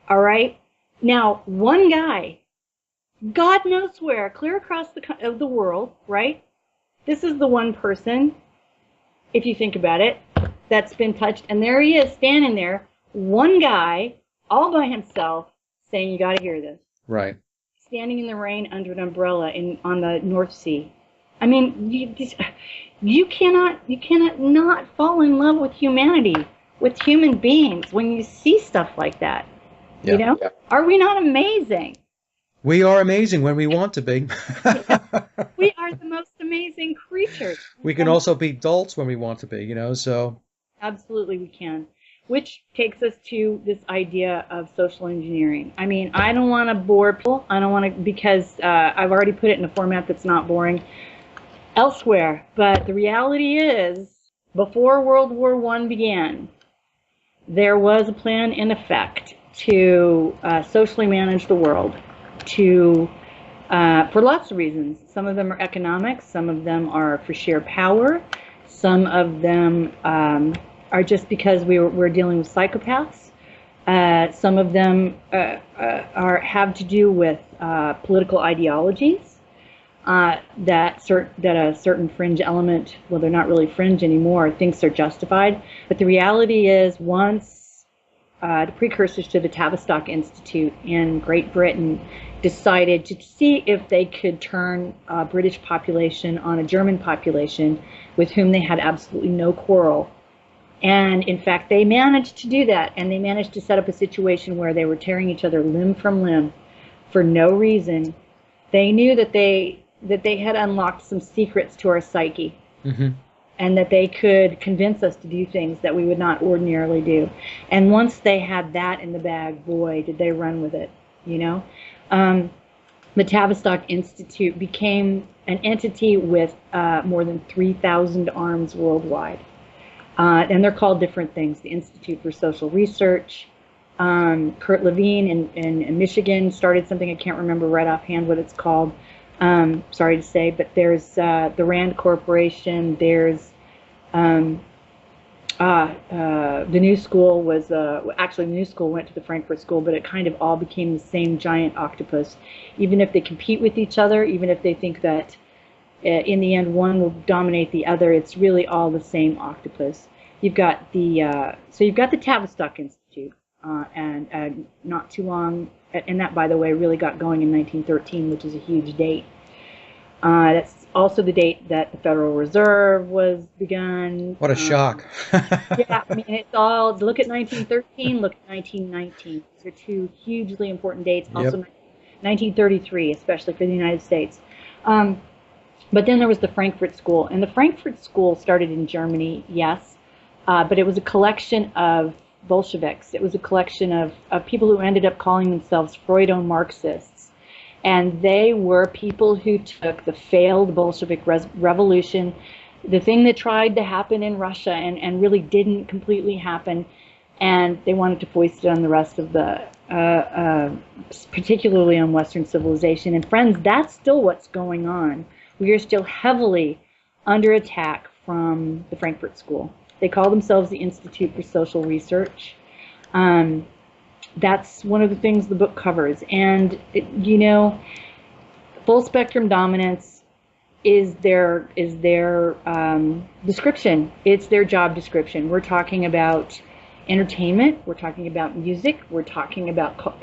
All right? Now, one guy, God knows where, clear across the world, right? This is the one person, if you think about it, that's been touched. And there he is standing there, one guy, all by himself, saying, you got to hear this. Right. Standing in the rain under an umbrella on the North Sea. I mean, you cannot not fall in love with humanity, with human beings when you see stuff like that. Yeah. Are we not amazing? We are amazing when we want to be. We are the most amazing creatures. We can also be dolts when we want to be, so. Absolutely we can. Which takes us to this idea of social engineering. I mean, I don't want to bore people. I don't want to, because I've already put it in a format that's not boring elsewhere. But the reality is, before World War I began, there was a plan in effect to socially manage the world, for lots of reasons. Some of them are economics, some of them are for sheer power, some of them are just because we're dealing with psychopaths. Some of them have to do with political ideologies that a certain fringe element, well, they're not really fringe anymore, thinks are justified. But the reality is, once the precursors to the Tavistock Institute in Great Britain, decided to see if they could turn a British population on a German population with whom they had absolutely no quarrel. And in fact, they managed to do that, and they managed to set up a situation where they were tearing each other limb from limb for no reason. They knew that they had unlocked some secrets to our psyche, and that they could convince us to do things that we would not ordinarily do. And once they had that in the bag, boy, did they run with it, you know? The Tavistock Institute became an entity with more than 3,000 arms worldwide. And they're called different things. The Institute for Social Research. Kurt Levine in Michigan started something, I can't remember right offhand what it's called. Sorry to say, but there's the Rand Corporation. There's the New School was actually the New School went to the Frankfurt School, but it kind of all became the same giant octopus. Even if they compete with each other, even if they think that in the end one will dominate the other, it's really all the same octopus. You've got the Tavistock Institute, and not too long, and that, by the way, really got going in 1913, which is a huge date. That's also the date that the Federal Reserve was begun. What a shock. Yeah, I mean, it's all, look at 1913, look at 1919. These are two hugely important dates. Also, 1933, especially for the United States. But then there was the Frankfurt School, and the Frankfurt School started in Germany, yes, but it was a collection of Bolsheviks. It was a collection of people who ended up calling themselves Freudo-Marxists. And they were people who took the failed Bolshevik revolution, the thing that tried to happen in Russia and really didn't completely happen, and they wanted to foist it on the rest of the, particularly on Western civilization. And friends, that's still what's going on. We are still heavily under attack from the Frankfurt School. They call themselves the Institute for Social Research. That's one of the things the book covers. And, you know, full spectrum dominance is their description. It's their job description. We're talking about entertainment. We're talking about music. We're talking about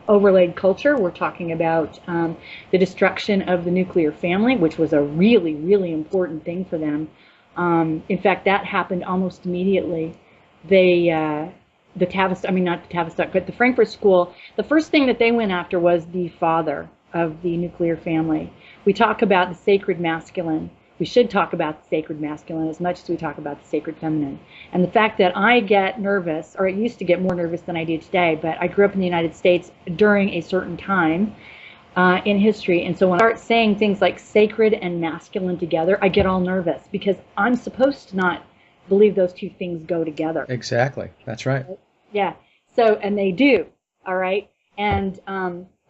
overlaid culture. We're talking about the destruction of the nuclear family, which was a really, really important thing for them. In fact, that happened almost immediately. The Frankfurt School, the first thing that they went after was the father of the nuclear family. We talk about the sacred masculine. We should talk about the sacred masculine as much as we talk about the sacred feminine. And the fact that I get nervous, or I used to get more nervous than I do today, but I grew up in the United States during a certain time in history. And so when I start saying things like sacred and masculine together, I get all nervous because I'm supposed to not believe those two things go together. Exactly. That's right. Yeah. So, and they do. All right. And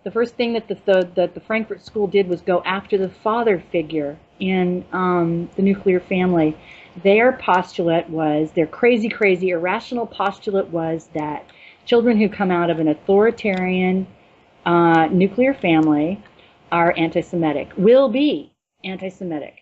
the first thing that the Frankfurt School did was go after the father figure in the nuclear family. Their postulate was, their crazy, irrational postulate was that children who come out of an authoritarian nuclear family are anti-Semitic, will be anti-Semitic.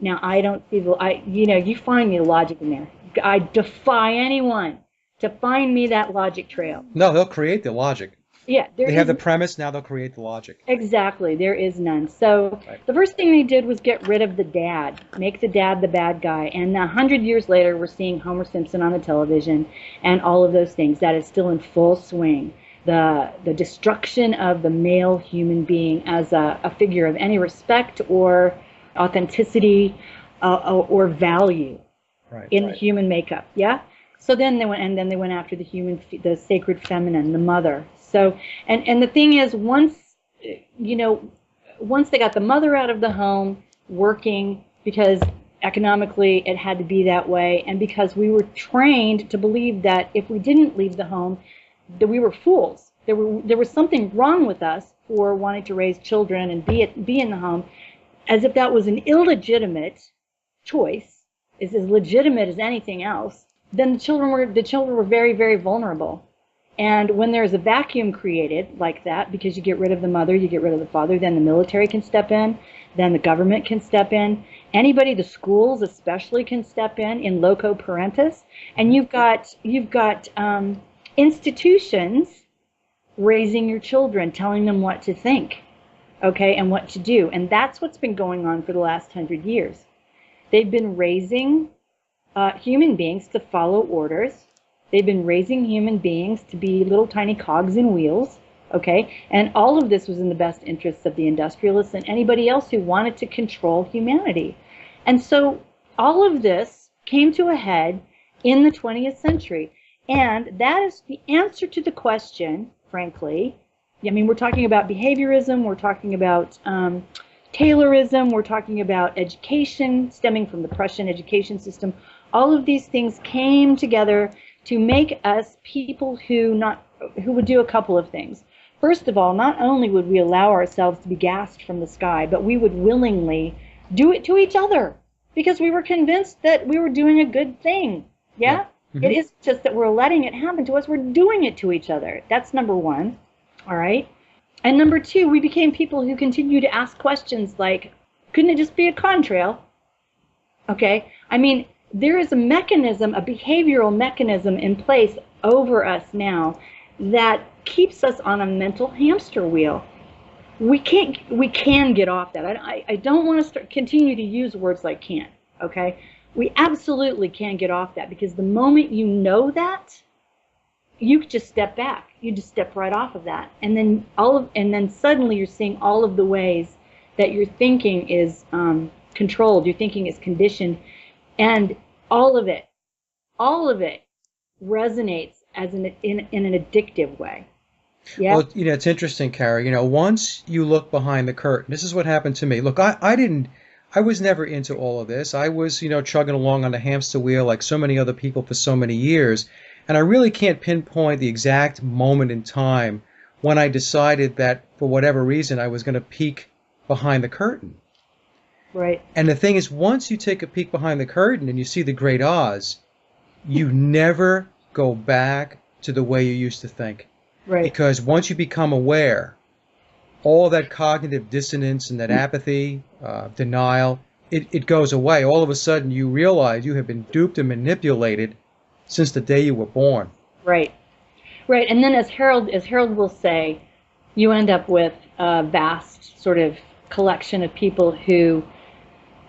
Now, I don't see you find me the logic in there. I defy anyone to find me that logic trail. No, they'll create the logic. Yeah, they have the premise, now they'll create the logic. Exactly, there is none. So The first thing they did was get rid of the dad, make the dad the bad guy. And 100 years later, we're seeing Homer Simpson on the television and all of those things. That is still in full swing. The destruction of the male human being as a figure of any respect or authenticity or value in the human makeup. Yeah. So then they went after the sacred feminine, the mother. So and the thing is, once they got the mother out of the home working, because economically it had to be that way, and because we were trained to believe that if we didn't leave the home, that we were fools. There was something wrong with us for wanting to raise children and be in the home, as if that was an illegitimate choice, is as legitimate as anything else. Then the children were very, very vulnerable. And when there's a vacuum created like that, because you get rid of the mother, you get rid of the father, then the military can step in, then the government can step in, anybody, the schools especially, can step in loco parentis, and you've got Institutions raising your children, telling them what to think, okay, and what to do. And that's what's been going on for the last 100 years. They've been raising human beings to follow orders. They've been raising human beings to be little tiny cogs in wheels, okay? And all of this was in the best interests of the industrialists and anybody else who wanted to control humanity. And so all of this came to a head in the 20th century. And that is the answer to the question, frankly. I mean, we're talking about behaviorism, we're talking about Taylorism, we're talking about education stemming from the Prussian education system. All of these things came together to make us people who would do a couple of things. First of all, not only would we allow ourselves to be gassed from the sky, but we would willingly do it to each other because we were convinced that we were doing a good thing. Yeah? Mm-hmm. It is just that we're letting it happen to us. We're doing it to each other. That's number one. All right? And number two, we became people who continue to ask questions like, couldn't it just be a contrail? Okay? I mean, there is a mechanism, a behavioral mechanism in place over us now that keeps us on a mental hamster wheel. We can get off that. I don't want to continue to use words like can't, okay? We absolutely can get off that because the moment you know that, you just step back. You just step right off of that. And then suddenly you're seeing all of the ways that your thinking is controlled, your thinking is conditioned, and all of it resonates as in an addictive way. Yeah. Well, it's interesting, Cara. Once you look behind the curtain, this is what happened to me. Look, I was never into all of this. I was, chugging along on the hamster wheel like so many other people for so many years. And I really can't pinpoint the exact moment in time when I decided that for whatever reason I was going to peek behind the curtain. Right. And the thing is, once you take a peek behind the curtain and you see the Great Oz, you never go back to the way you used to think. Right. Because once you become aware, all that cognitive dissonance and that apathy, denial, it goes away. All of a sudden you realize you have been duped and manipulated since the day you were born. Right. Right. And then as Harold will say, you end up with a vast sort of collection of people who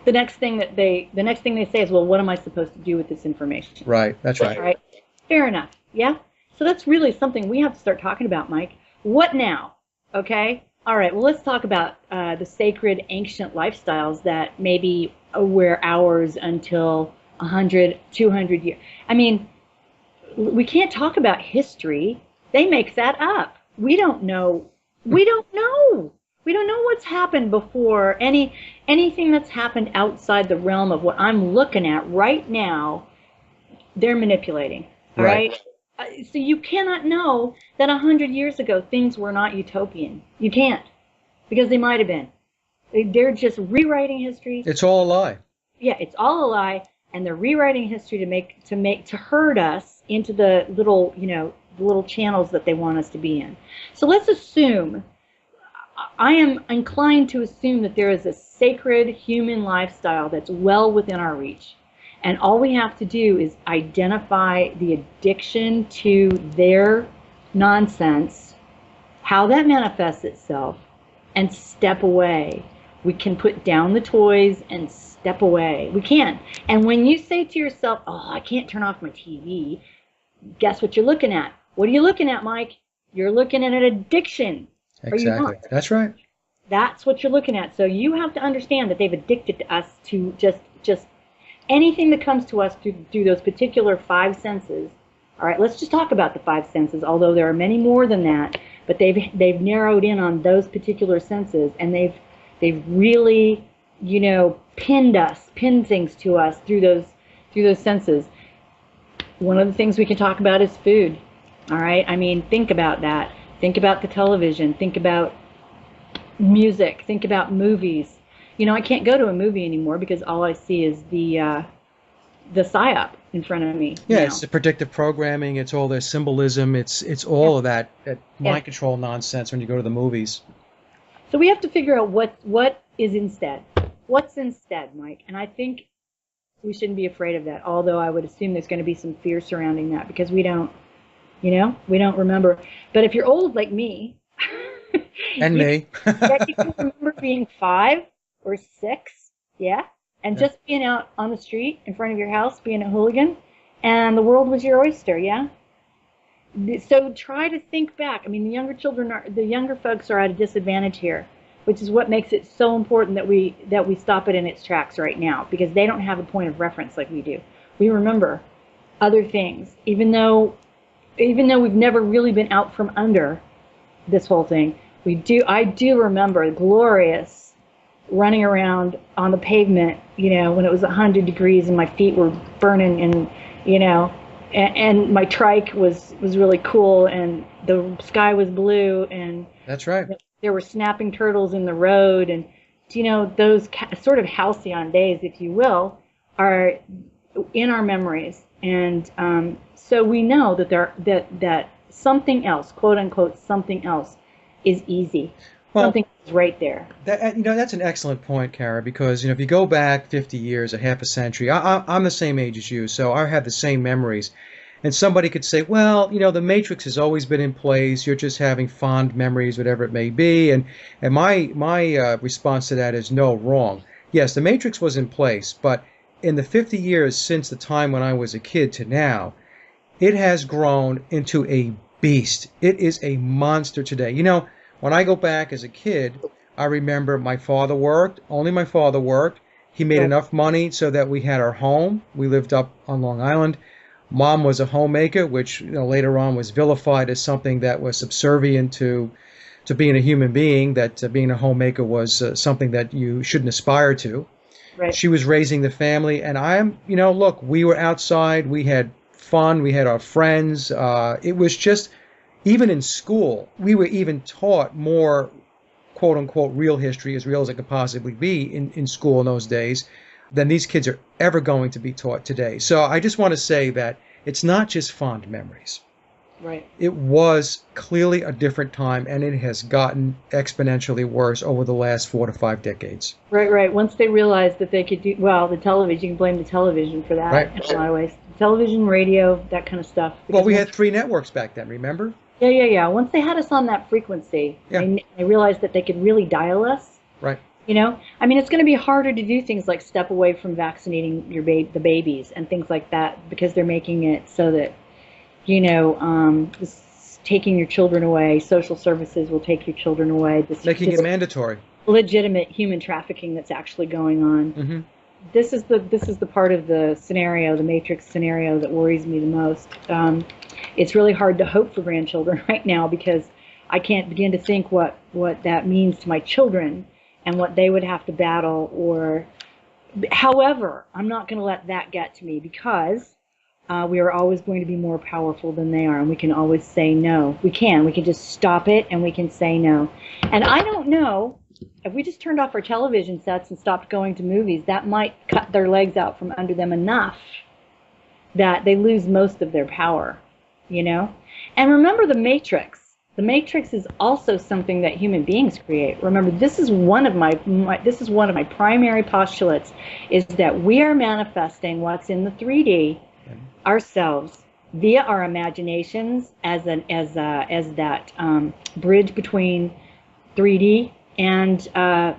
the next thing they say is, well, what am I supposed to do with this information? Right. That's right. Right. Fair enough. Yeah. So that's really something we have to start talking about, Mike. What now? Okay. All right. Well, let's talk about the sacred ancient lifestyles that maybe were ours until 100, 200 years. I mean, we can't talk about history. They make that up. We don't know. We don't know what's happened before. Anything that's happened outside the realm of what I'm looking at right now, they're manipulating. All right? So you cannot know that 100 years ago things were not utopian. You can't, because they might have been. They're just rewriting history. It's all a lie. Yeah, it's all a lie, and they're rewriting history to herd us into the little channels that they want us to be in. So let's assume, I am inclined to assume that there is a sacred human lifestyle that's well within our reach. And all we have to do is identify the addiction to their nonsense, how that manifests itself, and step away. We can put down the toys and step away. We can. And when you say to yourself, oh, I can't turn off my TV, guess what you're looking at? What are you looking at, Mike? You're looking at an addiction. Exactly. That's right. That's what you're looking at. So you have to understand that they've addicted us to just anything that comes to us through those particular five senses. All right, let's just talk about the five senses, although there are many more than that, but they've narrowed in on those particular senses, and they've really, pinned things to us through those senses. One of the things we can talk about is food. All right, I mean, think about that. Think about the television. Think about music. Think about movies. I can't go to a movie anymore because all I see is the psyop in front of me. Yeah, it's the predictive programming. It's all their symbolism. It's all of that mind control nonsense when you go to the movies. So we have to figure out what is instead. What's instead, Mike? And I think we shouldn't be afraid of that, although I would assume there's going to be some fear surrounding that because we don't You know, we don't remember. But if you're old like me, And you me. yeah, you can remember being 5 or 6, yeah, and Yeah. just being out on the street in front of your house, being a hooligan, and the world was your oyster, yeah. So try to think back. I mean, the younger folks are at a disadvantage here, which is what makes it so important that we stop it in its tracks right now, because they don't have a point of reference like we do. We remember other things, even though we've never really been out from under this whole thing. I do remember glorious running around on the pavement, when it was 100 degrees and my feet were burning, and you know, and my trike was really cool, and the sky was blue, and That's right. there were snapping turtles in the road, and those sort of halcyon days, if you will, are in our memories, and so we know that something else, quote unquote, something else, is easy. Well, Something is right there. that's an excellent point, Cara, because if you go back 50 years, a half a century, I'm the same age as you, so I have the same memories. And somebody could say, well, the Matrix has always been in place. You're just having fond memories, whatever it may be. And my response to that is no, wrong. Yes, the Matrix was in place, but in the 50 years since the time when I was a kid to now, it has grown into a beast. It is a monster today. When I go back as a kid, I remember my father worked, only my father worked. He made Right. enough money so that we had our home. We lived up on Long Island. Mom was a homemaker, which later on was vilified as something that was subservient to being a human being, that being a homemaker was something that you shouldn't aspire to. Right. She was raising the family, and look, we were outside, we had fun, we had our friends. It was just, even in school, we were even taught more quote unquote real history, as real as it could possibly be in school in those days, than these kids are ever going to be taught today. So I just want to say that it's not just fond memories. Right. It was clearly a different time, and it has gotten exponentially worse over the last 4 to 5 decades. Right, right. Once they realized that they could do, well, the television, you can blame the television for that Right. in a lot of ways. Television, radio, that kind of stuff. Well, Because we had 3 networks back then, remember? yeah, yeah, yeah. Once they had us on that frequency, Yeah. they realized that they could really dial us. Right. I mean, it's going to be harder to do things like step away from vaccinating the babies and things like that, because they're making it so that, taking your children away, social services will take your children away. Making it mandatory. Legitimate human trafficking that's actually going on. Hmm. This is the part of the scenario, the Matrix scenario, that worries me the most. It's really hard to hope for grandchildren right now, because I can't begin to think what that means to my children and what they would have to battle. Or, however, I'm not going to let that get to me, because we are always going to be more powerful than they are, and we can always say no. We can just stop it, and we can say no. And I don't know, if we just turned off our television sets and stopped going to movies, that might cut their legs out from under them enough that they lose most of their power, And remember the Matrix. The Matrix is also something that human beings create. Remember, this is one of my primary postulates, is that we are manifesting what's in the 3D ourselves via our imaginations as that bridge between 3D and the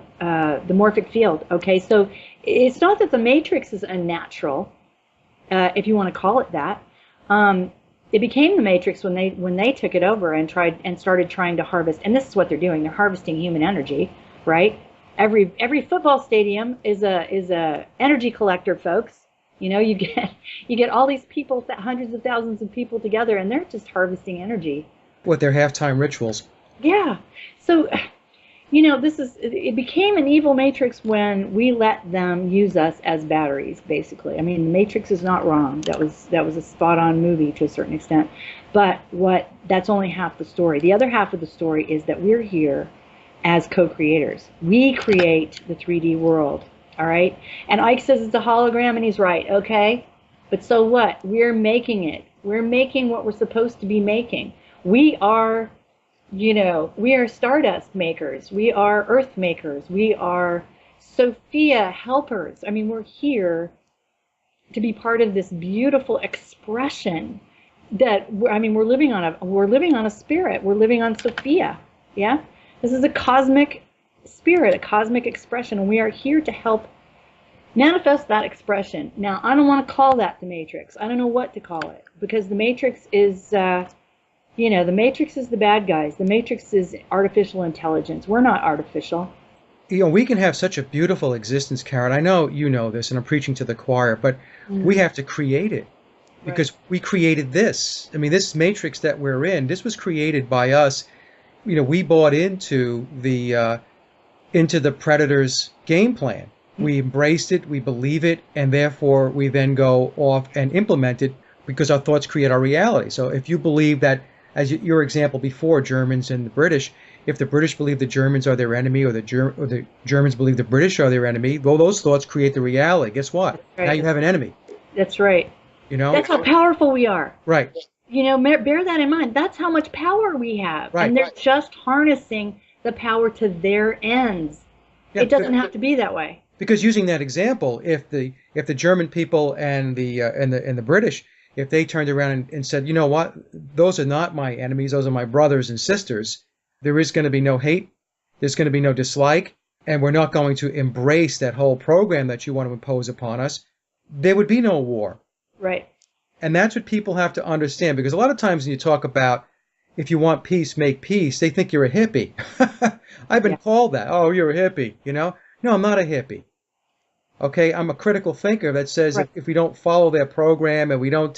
morphic field. Okay, so it's not that the Matrix is unnatural, if you want to call it that. It became the Matrix when they took it over and started trying to harvest. And this is what they're doing. They're harvesting human energy, right? Every football stadium is a energy collector, folks. You get all these people, hundreds of thousands of people together, and they're just harvesting energy. With their halftime rituals. Yeah. So, it became an evil Matrix when we let them use us as batteries, basically. I mean, the Matrix is not wrong. That was a spot-on movie to a certain extent. But that's only half the story. The other half of the story is that we're here as co-creators. We create the 3D world, all right? And Ike says it's a hologram, and he's right, okay? But so what? We're making it. We're making what we're supposed to be making. We are stardust makers. We are earth makers. We are Sophia helpers. I mean, we're here to be part of this beautiful expression I mean, we're living on a spirit. We're living on Sophia. Yeah, this is a cosmic spirit, a cosmic expression, and we are here to help manifest that expression. Now, I don't want to call that the Matrix. I don't know what to call it, because the Matrix is, the Matrix is the bad guys. The Matrix is artificial intelligence. We're not artificial. We can have such a beautiful existence, Karen. I know you know this, and I'm preaching to the choir, but we have to create it Right. because we created this. I mean, this matrix that we're in, this was created by us. We bought into the predator's game plan. We embraced it, we believe it, and therefore we then go off and implement it because our thoughts create our reality. So if you believe that, as your example before, Germans and the British, if the British believe the Germans are their enemy, or the Germans believe the British are their enemy, well, those thoughts create the reality. Guess what? That's right. Now you have an enemy. That's right. That's how powerful we are. Right. Bear that in mind. That's how much power we have. Right. And they're just harnessing the power to their ends. Yeah, it doesn't have to be that way. Because using that example, if the German people and the British, if they turned around and said, you know what, those are not my enemies, those are my brothers and sisters, there is going to be no hate, there's going to be no dislike, and we're not going to embrace that whole program that you want to impose upon us, there would be no war. Right. And that's what people have to understand, because a lot of times when you talk about, if you want peace, make peace, they think you're a hippie. I've been called that. Oh, you're a hippie, No, I'm not a hippie. Okay, I'm a critical thinker that says if we don't follow their program and we don't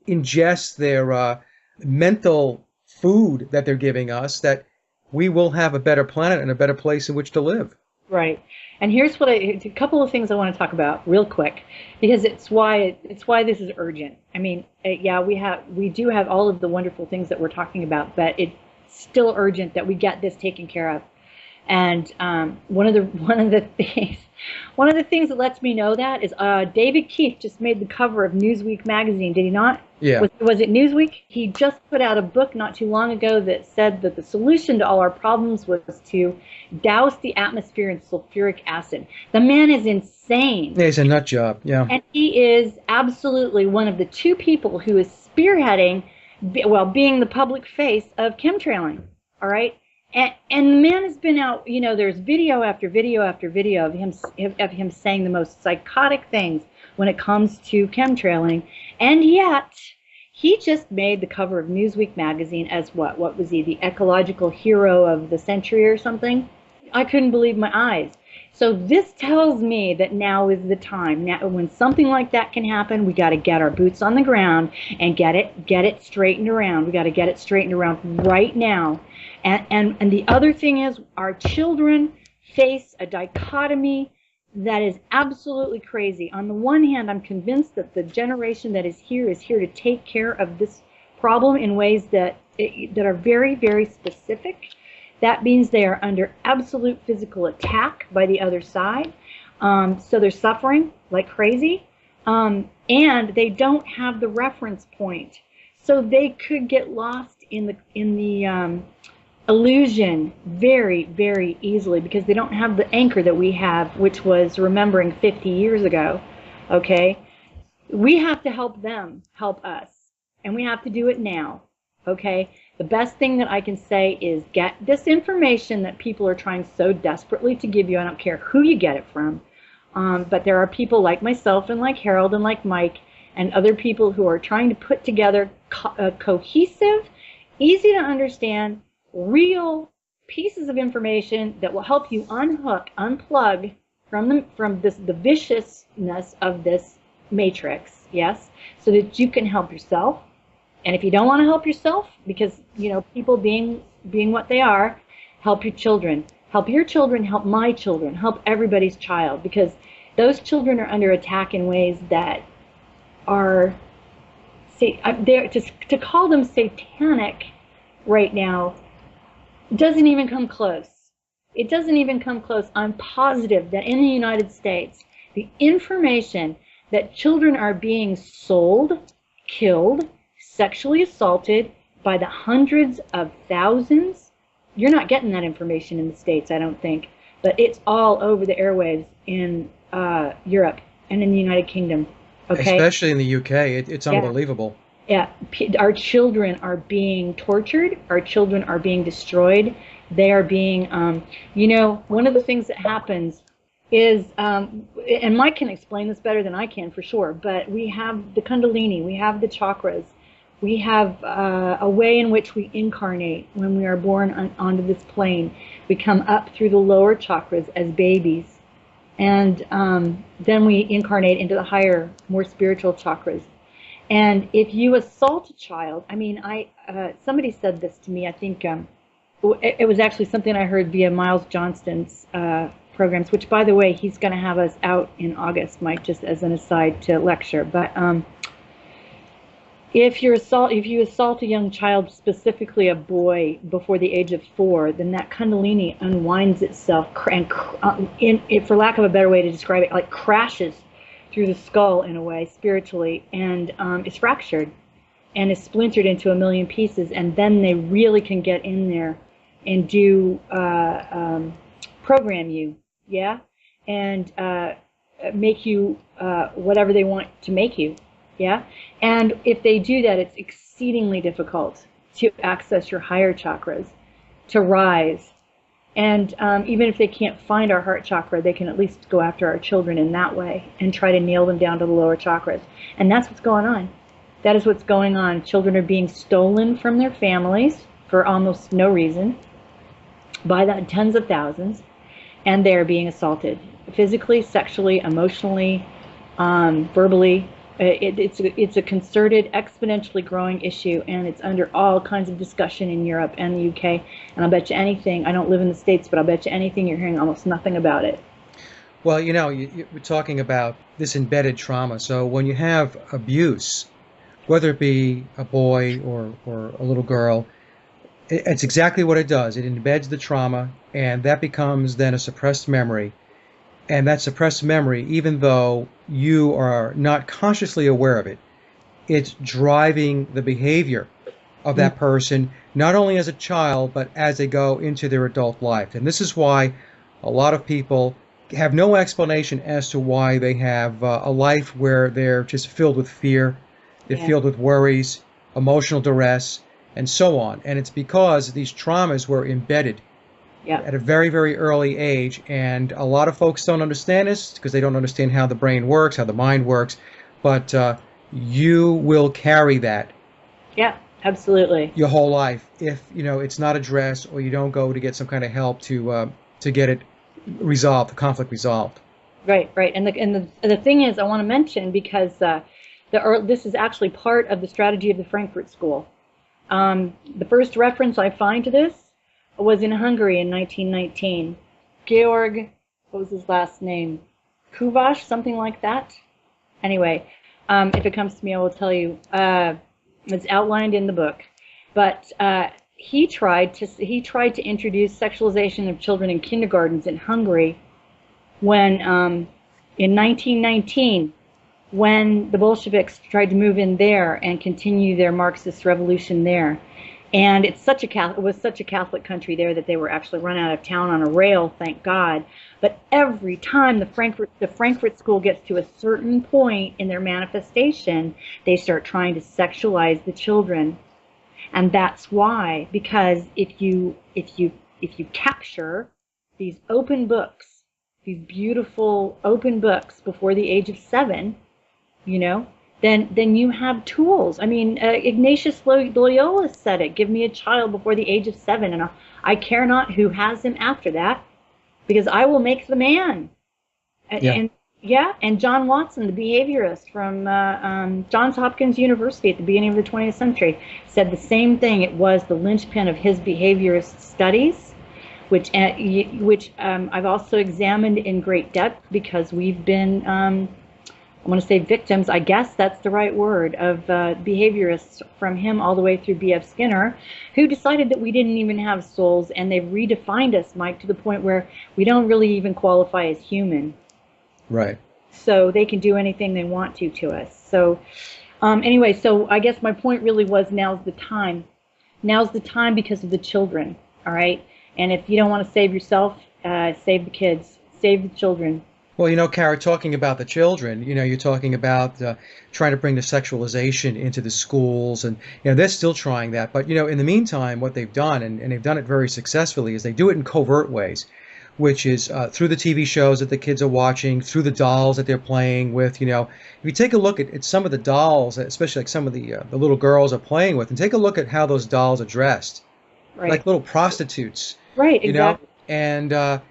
ingest their mental food that they're giving us, that we will have a better planet and a better place in which to live. Right. And here's a couple of things I want to talk about real quick, because it's why this is urgent. I mean, we do have all of the wonderful things that we're talking about, but it's still urgent that we get this taken care of. And one of the things that lets me know that is David Keith just made the cover of Newsweek magazine. Did he not? Yeah. Was it Newsweek? He just put out a book not too long ago that said that the solution to all our problems was to douse the atmosphere in sulfuric acid. The man is insane. Yeah, he's a nut job. Yeah. And he is absolutely one of the two people who is spearheading, being the public face of chemtrailing. All right. And the man has been out, there's video after video after video of him saying the most psychotic things when it comes to chemtrailing. And yet, he just made the cover of Newsweek magazine as what? What was he, the ecological hero of the century or something? I couldn't believe my eyes. So this tells me that now is the time. Now, when something like that can happen, we got to get our boots on the ground and get it straightened around. We got to get it straightened around right now. And the other thing is, our children face a dichotomy that is absolutely crazy. On the one hand, I'm convinced that the generation that is here to take care of this problem in ways that are very, very specific. That means they are under absolute physical attack by the other side. So they're suffering like crazy. And they don't have the reference point. So they could get lost in the illusion very, very easily, because they don't have the anchor that we have, which was remembering 50 years ago. Okay? We have to help them help us. And we have to do it now. Okay? The best thing that I can say is get this information that people are trying so desperately to give you. I don't care who you get it from. But there are people like myself and like Harold and like Mike and other people who are trying to put together a cohesive, easy to understand, real pieces of information that will help you unplug from the viciousness of this matrix, yes, so that you can help yourself. And if you don't want to help yourself, because people being what they are, help your children. Help your children, help my children, help everybody's child, because those children are under attack in ways that are, to call them satanic right now doesn't even come close. It doesn't even come close. I'm positive that in the United States, the information that children are being sold, killed, sexually assaulted by the hundreds of thousands, you're not getting that information in the States, I don't think. But it's all over the airwaves in Europe and in the United Kingdom. Okay? Especially in the UK. It's unbelievable. Yeah, our children are being tortured. Our children are being destroyed. They are being, one of the things that happens is, and Mike can explain this better than I can for sure, but we have the Kundalini, we have the chakras, we have a way in which we incarnate when we are born onto this plane. We come up through the lower chakras as babies, and then we incarnate into the higher, more spiritual chakras. And if you assault a child, I mean, somebody said this to me. I think it was actually something I heard via Miles Johnston's programs, which, by the way, he's going to have us out in August, Mike, just as an aside to lecture. But if you assault a young child, specifically a boy, before the age of 4, then that Kundalini unwinds itself and, for lack of a better way to describe it, like crashes through the skull in a way, spiritually, and is fractured and is splintered into a million pieces, and then they really can get in there and do program you, yeah, and make you whatever they want to make you, yeah. And if they do that, it's exceedingly difficult to access your higher chakras, to rise. And even if they can't find our heart chakra, they can at least go after our children in that way and try to nail them down to the lower chakras. And that's what's going on. That is what's going on. Children are being stolen from their families for almost no reason by the tens of thousands, and they're being assaulted physically, sexually, emotionally, verbally. It's a concerted, exponentially growing issue, and it's under all kinds of discussion in Europe and the UK. And I'll bet you anything, I don't live in the States, but I'll bet you anything you're hearing almost nothing about it. Well, we're talking about this embedded trauma. So when you have abuse, whether it be a boy or a little girl, it's exactly what it does. It embeds the trauma, and that becomes then a suppressed memory. And that suppressed memory, even though you are not consciously aware of it, it's driving the behavior of that person, not only as a child, but as they go into their adult life. And this is why a lot of people have no explanation as to why they have a life where they're just filled with fear, they're filled with worries, emotional duress, and so on. And it's because these traumas were embedded at a very, very early age. And a lot of folks don't understand this because they don't understand how the brain works, how the mind works. But you will carry that. Yeah, absolutely. Your whole life if, it's not addressed, or you don't go to get some kind of help to get it resolved, the conflict resolved. Right, right. And the thing is, I want to mention, because this is actually part of the strategy of the Frankfurt School. The first reference I find to this was in Hungary in 1919. Georg, what was his last name? Kuvash, something like that. Anyway, if it comes to me, I will tell you. It's outlined in the book. But he tried to introduce sexualization of children in kindergartens in Hungary when, in 1919, when the Bolsheviks tried to move in there and continue their Marxist revolution there. And it was such a Catholic country there that they were actually run out of town on a rail, thank God. But every time the Frankfurt School gets to a certain point in their manifestation, they start trying to sexualize the children. And that's why, because if you capture these open books, these beautiful open books before the age of 7, then you have tools. I mean, Ignatius Loyola said it, give me a child before the age of 7, and I care not who has him after that, because I will make the man. And John Watson, the behaviorist from Johns Hopkins University at the beginning of the 20th century, said the same thing. It was the linchpin of his behaviorist studies, which I've also examined in great depth, because we've been I want to say victims, I guess that's the right word, of behaviorists from him all the way through B.F. Skinner, who decided that we didn't even have souls, and they've redefined us, Mike, to the point where we don't really even qualify as human. Right. So they can do anything they want to us. So anyway, so I guess my point really was, now's the time. Now's the time because of the children, all right? And if you don't want to save yourself, save the kids, save the children. Well, Cara, talking about the children, you're talking about trying to bring the sexualization into the schools, and they're still trying that. But in the meantime, what they've done, and they've done it very successfully, is they do it in covert ways, which is through the TV shows that the kids are watching, through the dolls that they're playing with. If you take a look at some of the dolls, especially like some of the little girls are playing with, and take a look at how those dolls are dressed, Right. like little prostitutes, Right. you know, Exactly. and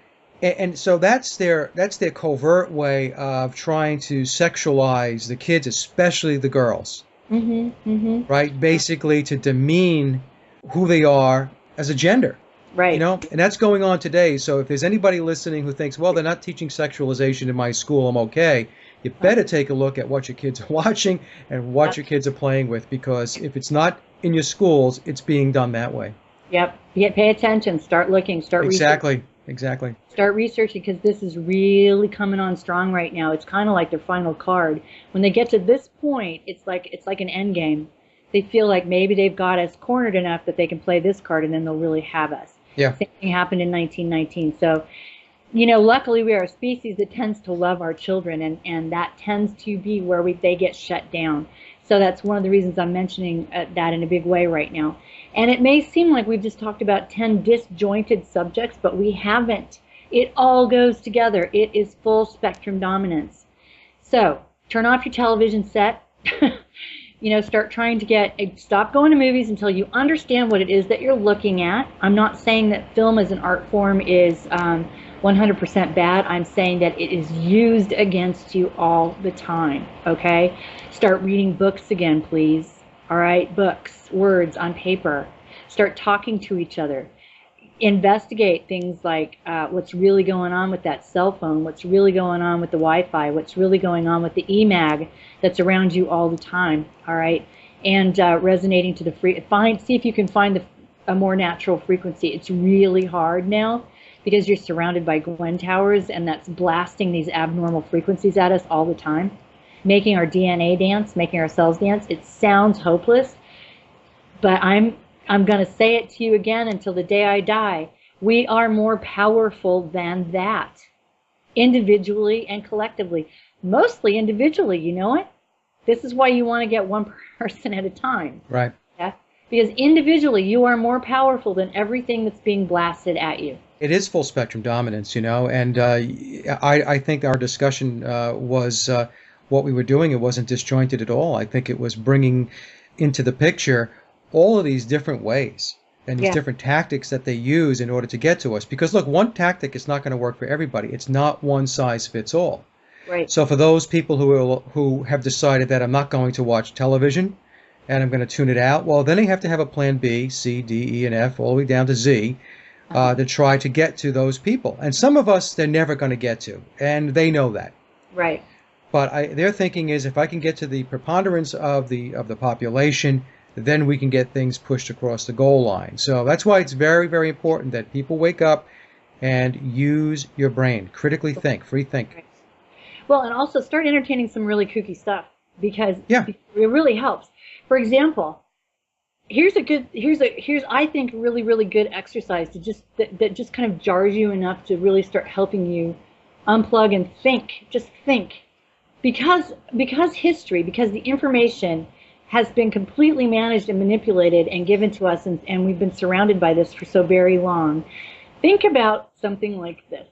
and so that's their covert way of trying to sexualize the kids, especially the girls, Mhm. Mhm. right? Basically to demean who they are as a gender, Right. and that's going on today. So if there's anybody listening who thinks, well, they're not teaching sexualization in my school, I'm okay, you Uh, better take a look at what your kids are watching and what Yep. your kids are playing with, because if it's not in your schools, it's being done that way. Yep. Yeah, pay attention. Start looking. Start researching. Exactly, exactly. Start researching because this is really coming on strong right now. It's kind of like their final card. When they get to this point, it's like an end game. They feel like maybe they've got us cornered enough that they can play this card and then they'll really have us. Yeah. Same thing happened in 1919. So, luckily we are a species that tends to love our children, and that tends to be where they get shut down. So that's one of the reasons I'm mentioning that in a big way right now. And it may seem like we've just talked about 10 disjointed subjects, but we haven't. It all goes together. It is full spectrum dominance. So turn off your television set. Start trying to stop going to movies until you understand what it is that you're looking at. I'm not saying that film as an art form is 100% bad. I'm saying that it is used against you all the time, okay? Start reading books again, please. All right, books, words on paper. Start talking to each other. Investigate things like what's really going on with that cell phone, what's really going on with the Wi-Fi, what's really going on with the EMAG that's around you all the time, all right? And resonating to see if you can find a more natural frequency. It's really hard now because you're surrounded by Gwen towers, and that's blasting these abnormal frequencies at us all the time, making our DNA dance, making our cells dance. It sounds hopeless, but I'm going to say it to you again until the day I die. We are more powerful than that, individually and collectively. Mostly individually, you know it? This is why you want to get one person at a time. Right. Yeah? Because individually, you are more powerful than everything that's being blasted at you. It is full spectrum dominance, and I think our discussion was what we were doing. It wasn't disjointed at all. I think it was bringing into the picture all of these different ways and these Yeah. different tactics that they use in order to get to us. Because look, one tactic is not going to work for everybody. It's not one size fits all. Right. So for those people who have decided that I'm not going to watch television and I'm going to tune it out, well, then they have to have a plan B, C, D, E, and F, all the way down to Z, to try to get to those people. And some of us, they're never going to get to, and they know that. Right. But their thinking is, if I can get to the preponderance of the population, then we can get things pushed across the goal line. So that's why it's very, very important that people wake up and use your brain, critically think, free think. Right. Well, and also start entertaining some really kooky stuff because Yeah. it really helps. For example, here's I think really really good exercise that just kind of jars you enough to really start helping you unplug and think. Just think, because history, because the information has been completely managed and manipulated and given to us, and we've been surrounded by this for so very long. Think about something like this.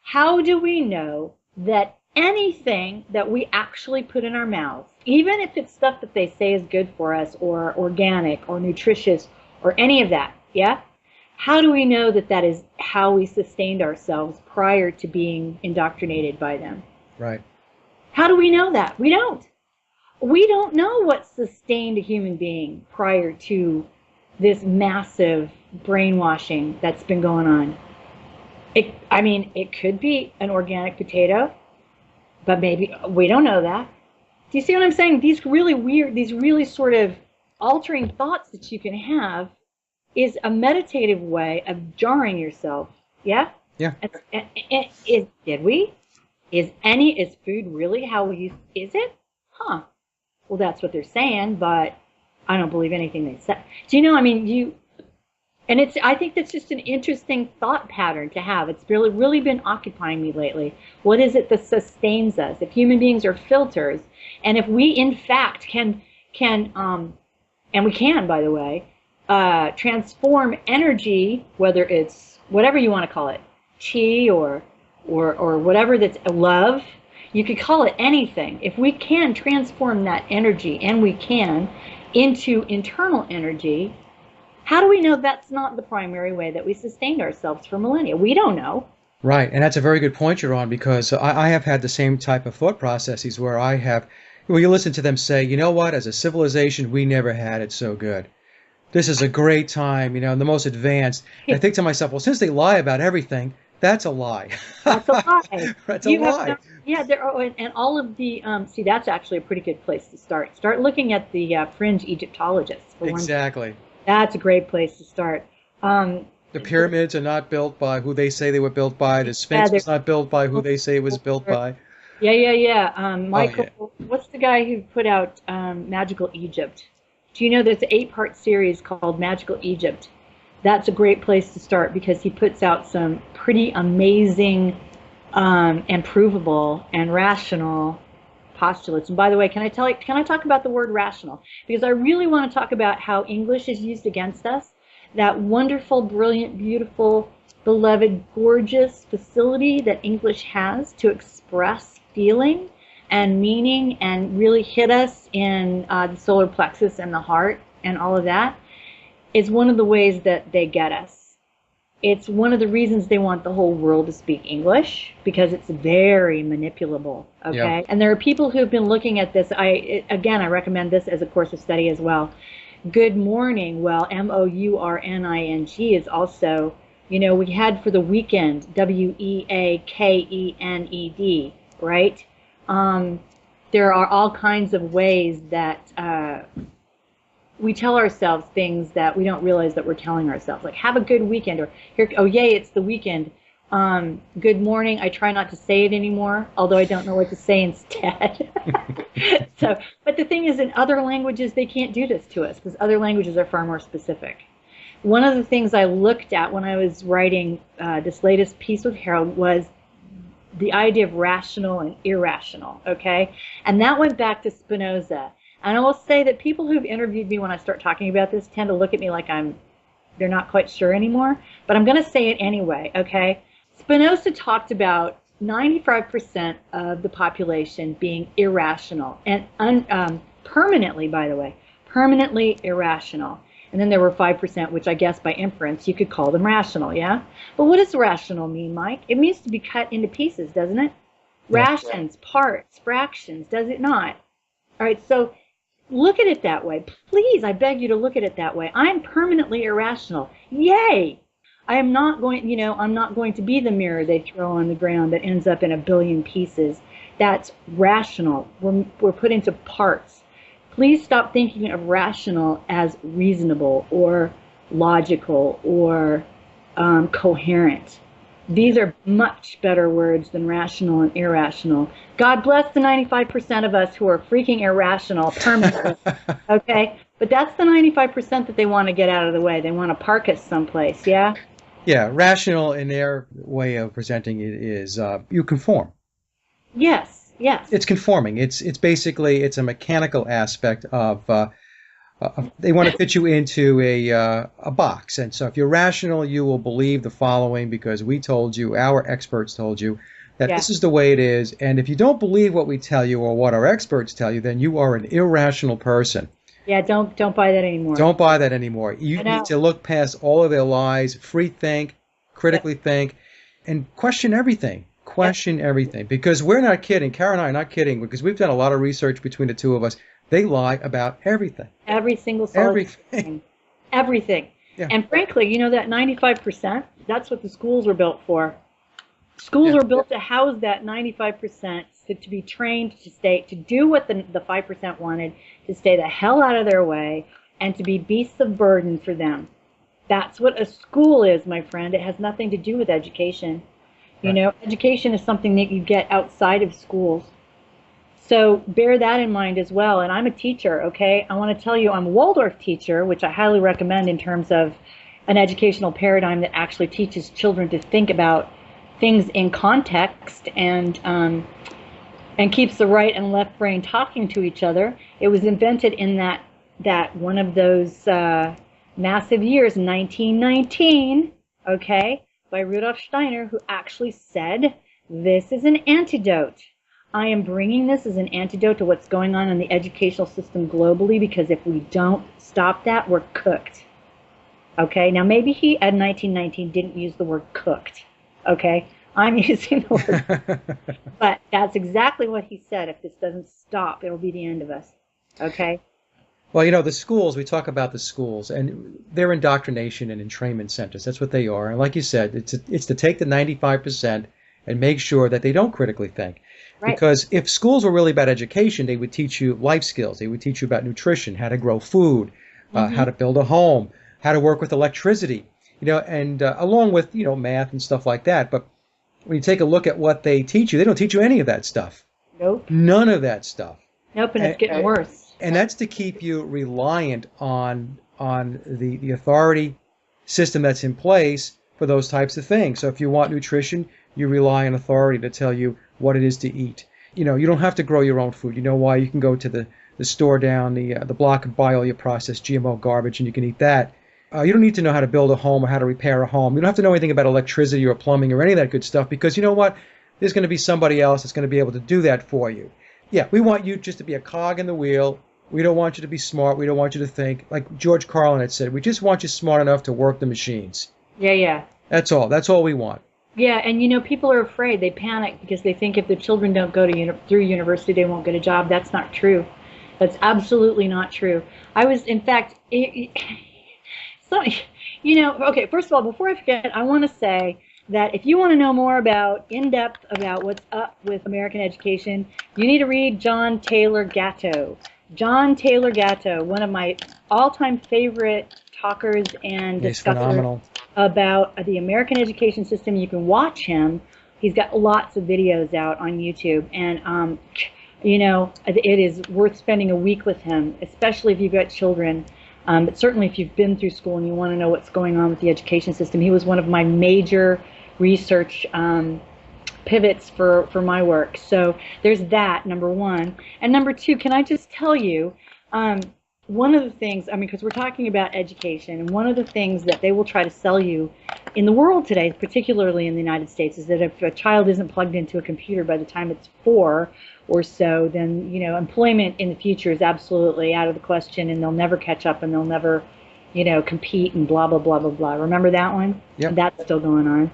How do we know that anything that we actually put in our mouths, even if it's stuff that they say is good for us or organic or nutritious or any of that, yeah? How do we know that that is how we sustained ourselves prior to being indoctrinated by them? Right. How do we know that? We don't. We don't know what sustained a human being prior to this massive brainwashing that's been going on. It could be an organic potato, but maybe we don't know that. Do you see what I'm saying? These really weird, these really sort of altering thoughts that you can have is a meditative way of jarring yourself. Yeah? Yeah. Is food really how we use, is it? Huh. Well, that's what they're saying, but I don't believe anything they say. Do you know, And I think that's just an interesting thought pattern to have. It's really been occupying me lately. What is it that sustains us? If human beings are filters, and if we in fact and we can, by the way, transform energy, whether it's whatever you want to call it, chi or whatever, that's love, you could call it anything. If we can transform that energy, and we can, into internal energy, how do we know that's not the primary way that we sustained ourselves for millennia? We don't know. Right, and that's a very good point you're on, because I have had the same type of thought processes where you listen to them say, you know what, as a civilization, we never had it so good. This is a great time, the most advanced. And I think to myself, well, since they lie about everything, that's a lie. That's a lie. That's a lie. Yeah, and all of the, see, that's actually a pretty good place to start. Start looking at the fringe Egyptologists. Exactly. That's a great place to start. The pyramids are not built by who they say they were built by. The Sphinx was not built by who they say it was built by. Yeah. Michael, what's the guy who put out Magical Egypt? Do you know there's an 8-part series called Magical Egypt? That's a great place to start, because he puts out some pretty amazing and provable and rational postulates. And by the way, can I talk about the word rational? Because I really want to talk about how English is used against us. That wonderful, brilliant, beautiful, beloved, gorgeous facility that English has to express feeling and meaning and really hit us in the solar plexus and the heart and all of that, is one of the ways that they get us. It's one of the reasons they want the whole world to speak English, because it's very manipulable, okay? Yeah. And there are people who've been looking at this. I recommend this as a course of study as well. Good morning, well, MOURNING is also, we had for the weekend, WEAKENED, right? There are all kinds of ways that we tell ourselves things that we don't realize that we're telling ourselves, like have a good weekend, or here, oh yay, it's the weekend. Good morning. I try not to say it anymore, although I don't know what to say instead. But the thing is, in other languages, they can't do this to us, because other languages are far more specific. One of the things I looked at when I was writing this latest piece with Harold was the idea of rational and irrational, okay? And that went back to Spinoza. And I will say that people who've interviewed me when I start talking about this tend to look at me like they're not quite sure anymore, but I'm going to say it anyway, okay? Spinoza talked about 95% of the population being irrational, and permanently, by the way, permanently irrational. And then there were 5%, which I guess by inference you could call them rational, yeah? But what does rational mean, Mike? It means to be cut into pieces, doesn't it? Rations, parts, fractions, does it not? All right, so look at it that way. Please, I beg you to look at it that way. I'm permanently irrational. Yay! I'm not going to be the mirror they throw on the ground that ends up in a billion pieces. That's rational. We're put into parts. Please stop thinking of rational as reasonable or logical or coherent. These are much better words than rational and irrational. God bless the 95% of us who are freaking irrational permanently, okay? But that's the 95% that they want to get out of the way. They want to park us someplace, yeah? Yeah, rational in their way of presenting it is you conform. Yes. It's conforming. It's basically, it's a mechanical aspect of they want to fit you into a box. And so if you're rational, you will believe the following because we told you, our experts told you, that this is the way it is. And if you don't believe what we tell you or what our experts tell you, then you are an irrational person. Yeah, don't buy that anymore. Don't buy that anymore. You need to look past all of their lies, free think, critically think, and question everything. Question everything. Because we're not kidding. Cara and I are not kidding, because we've done a lot of research between the two of us. They lie about everything. Every single solid thing. Everything. Yeah. And frankly, that 95%, that's what the schools were built for. Schools are built to house that 95%, to be trained to do what the 5% wanted, to stay the hell out of their way, and to be beasts of burden for them. That's what a school is, my friend. It has nothing to do with education. Right. Education is something that you get outside of schools. So bear that in mind as well. And I'm a teacher, okay? I want to tell you I'm a Waldorf teacher, which I highly recommend in terms of an educational paradigm that actually teaches children to think about things in context and keeps the right and left brain talking to each other. It was invented in that one of those massive years, 1919, okay, by Rudolf Steiner, who actually said, this is an antidote. I am bringing this as an antidote to what's going on in the educational system globally, because if we don't stop that, we're cooked. Okay, now maybe he at 1919 didn't use the word cooked. Okay, I'm using the word, but that's exactly what he said. If this doesn't stop, it'll be the end of us. Okay. Well, the schools, we talk about the schools, and they're indoctrination and entrainment centers. That's what they are. And like you said, it's to take the 95% and make sure that they don't critically think. Right. Because if schools were really about education, they would teach you life skills. They would teach you about nutrition, how to grow food, how to build a home, how to work with electricity, and along with, math and stuff like that. But when you take a look at what they teach you, they don't teach you any of that stuff. Nope. None of that stuff. Nope, and it's getting worse. And that's to keep you reliant on the authority system that's in place for those types of things. So if you want nutrition, you rely on authority to tell you what it is to eat. You don't have to grow your own food. You know why? You can go to the store down the block and buy all your processed GMO garbage, and you can eat that. You don't need to know how to build a home or how to repair a home. You don't have to know anything about electricity or plumbing or any of that good stuff, because you know what? There's going to be somebody else that's going to be able to do that for you. Yeah, we want you just to be a cog in the wheel. We don't want you to be smart. We don't want you to think. Like George Carlin had said, we just want you smart enough to work the machines. Yeah. That's all. That's all we want. Yeah, and people are afraid. They panic because they think if the children don't go to through university, they won't get a job. That's not true. That's absolutely not true. I was, in fact, okay, first of all, before I forget, I want to say that if you want to know more in depth about what's up with American education, you need to read John Taylor Gatto. John Taylor Gatto, one of my all-time favorite talkers and discussers about the American education system. You can watch him. He's got lots of videos out on YouTube, and it is worth spending a week with him, especially if you've got children. But certainly if you've been through school and you want to know what's going on with the education system. He was one of my major research pivots for my work. So there's that, number one. And number two, can I just tell you, one of the things, because we're talking about education, and one of the things that they will try to sell you in the world today, particularly in the United States, is that if a child isn't plugged into a computer by the time it's 4 or so, then, employment in the future is absolutely out of the question, and they'll never catch up, and they'll never, compete, and blah, blah, blah, blah, blah. Remember that one? Yep. And that's still going on.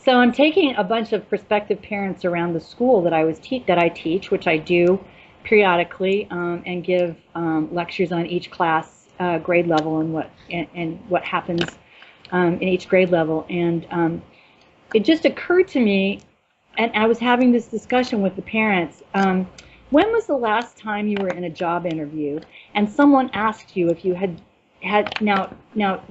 So I'm taking a bunch of prospective parents around the school that I teach, which I do periodically, and give lectures on each class grade level and what happens in each grade level. And it just occurred to me, and I was having this discussion with the parents, when was the last time you were in a job interview and someone asked you if you had now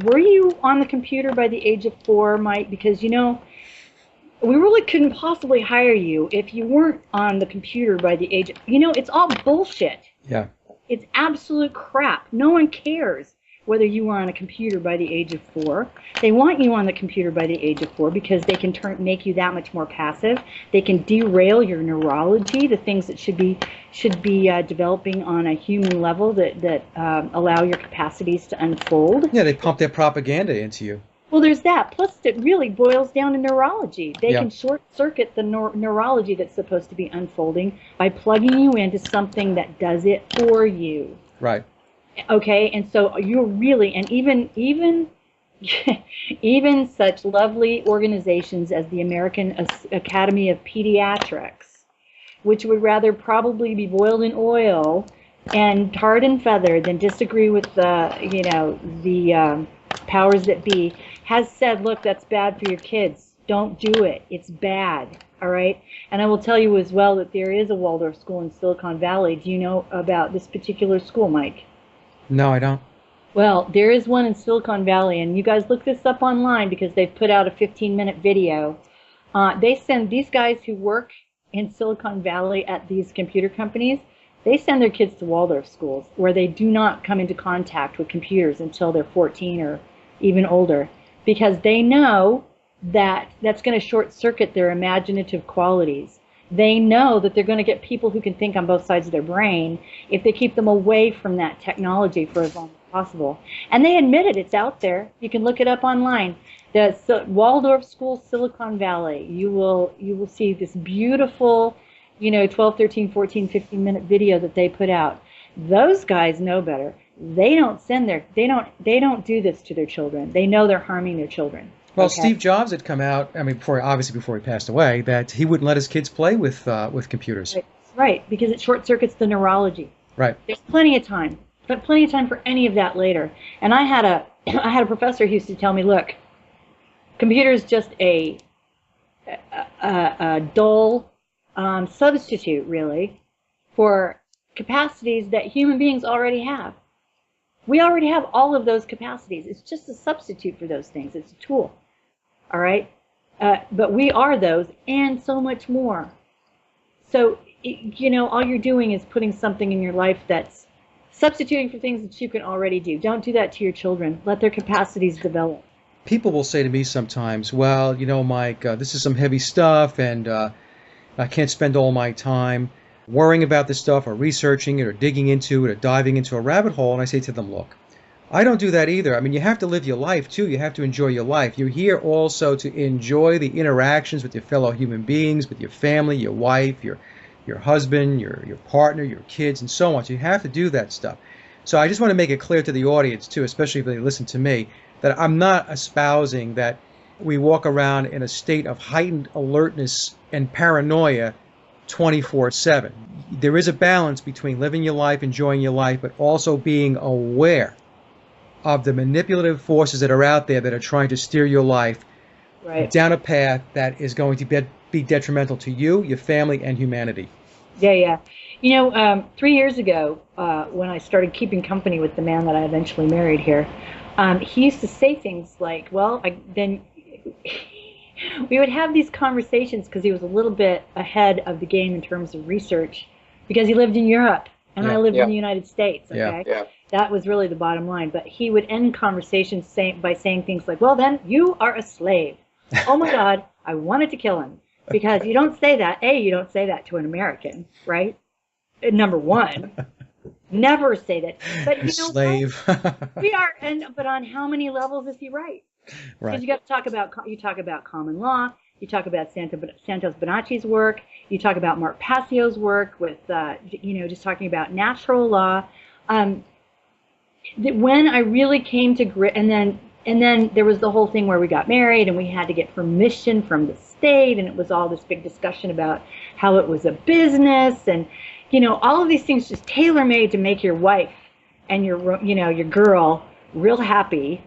were you on the computer by the age of 4, Mike? Because we really couldn't possibly hire you if you weren't on the computer by the age of, it's all bullshit. Yeah. It's absolute crap. No one cares whether you were on a computer by the age of 4. They want you on the computer by the age of 4 because they can make you that much more passive. They can derail your neurology, the things that should be developing on a human level that allow your capacities to unfold. Yeah, they pump their propaganda into you. Well, there's that. Plus, it really boils down to neurology. They can short-circuit the neurology that's supposed to be unfolding by plugging you into something that does it for you. Right. Okay, and so you're really, and even even such lovely organizations as the American Academy of Pediatrics, which would rather probably be boiled in oil and tarred and feathered than disagree with the powers that be, has said, look, that's bad for your kids. Don't do it. It's bad. All right. And I will tell you as well that there is a Waldorf school in Silicon Valley. Do you know about this particular school, Mike? No, I don't. Well, there is one in Silicon Valley, and you guys look this up online because they've put out a 15-minute video. They send these guys who work in Silicon Valley at these computer companies, they send their kids to Waldorf schools where they do not come into contact with computers until they're 14 or even older. because they know that that's going to short circuit their imaginative qualities. They know that they're going to get people who can think on both sides of their brain if they keep them away from that technology for as long as possible. And they admit it. It's out there. You can look it up online. The Waldorf School, Silicon Valley. You will see this beautiful, 12, 13, 14, 15-minute video that they put out. Those guys know better. They don't they don't do this to their children. They know they're harming their children. Well, Okay? Steve Jobs had come out, I mean, before he passed away, that he wouldn't let his kids play with computers. Right, because it short circuits the neurology. Right. There's plenty of time, but plenty of time for any of that later. And I had a professor who used to tell me, look, computer's just a dull substitute, really, for capacities that human beings already have. We already have all of those capacities. It's just a substitute for those things. It's a tool. All right? But we are those and so much more. So, all you're doing is putting something in your life that's substituting for things that you can already do. Don't do that to your children. Let their capacities develop. People will say to me sometimes, well, Mike, this is some heavy stuff, and I can't spend all my time worrying about this stuff or researching it or digging into it or diving into a rabbit hole. And I say to them, look, I don't do that either. I mean, you have to live your life too. You have to enjoy your life. You're here also to enjoy the interactions with your fellow human beings, with your family, your wife, your husband, your partner, your kids, and so on. So you have to do that stuff. So I just want to make it clear to the audience too, especially if they listen to me, that I'm not espousing that we walk around in a state of heightened alertness and paranoia 24/7. There is a balance between living your life, enjoying your life, but also being aware of the manipulative forces that are out there that are trying to steer your life down a path that is going to be detrimental to you, your family, and humanity. Yeah. 3 years ago, when I started keeping company with the man that I eventually married here, he used to say things like, we would have these conversations because he was a little bit ahead of the game in terms of research because he lived in Europe and I lived in the United States. Okay, that was really the bottom line. But he would end conversations by saying things like, "Well, then you are a slave." Oh my God, I wanted to kill him because you don't say that. You don't say that to an American, right? Number one. Never say that. But slave. We are, but on how many levels is he right? Because you got to talk about common law. You talk about Santos Bonacci's work. You talk about Mark Passio's work with, just talking about natural law. When I really came to grip, and then there was the whole thing where we got married and we had to get permission from the state, and it was all this big discussion about how it was a business, and all of these things just tailor-made to make your wife and your girl real happy.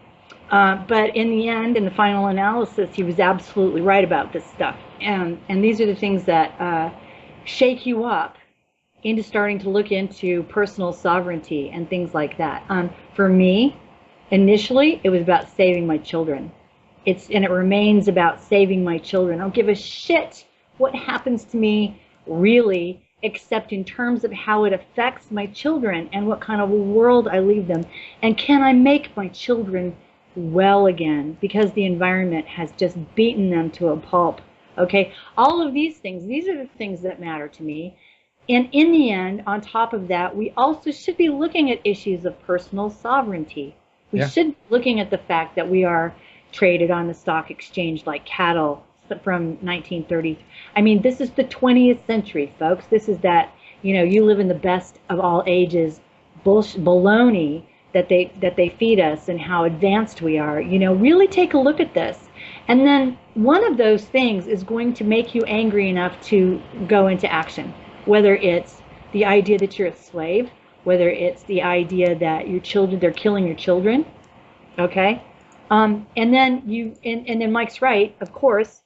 But in the end, in the final analysis, he was absolutely right about this stuff. And these are the things that shake you up into starting to look into personal sovereignty and things like that. For me, initially, it was about saving my children. And it remains about saving my children. I don't give a shit what happens to me, really, except in terms of how it affects my children and what kind of a world I leave them. And can I make my children well again, because the environment has just beaten them to a pulp. Okay, all of these things, these are the things that matter to me. And in the end, on top of that, we also should be looking at issues of personal sovereignty. We should be looking at the fact that we are traded on the stock exchange like cattle from 1930. I mean, this is the 20th century, folks. This is that, you live in the best of all ages baloney that they feed us and how advanced we are. Really take a look at this. And then one of those things is going to make you angry enough to go into action, whether it's the idea that you're a slave, whether it's the idea that they're killing your children. Okay. And then Mike's right, of course,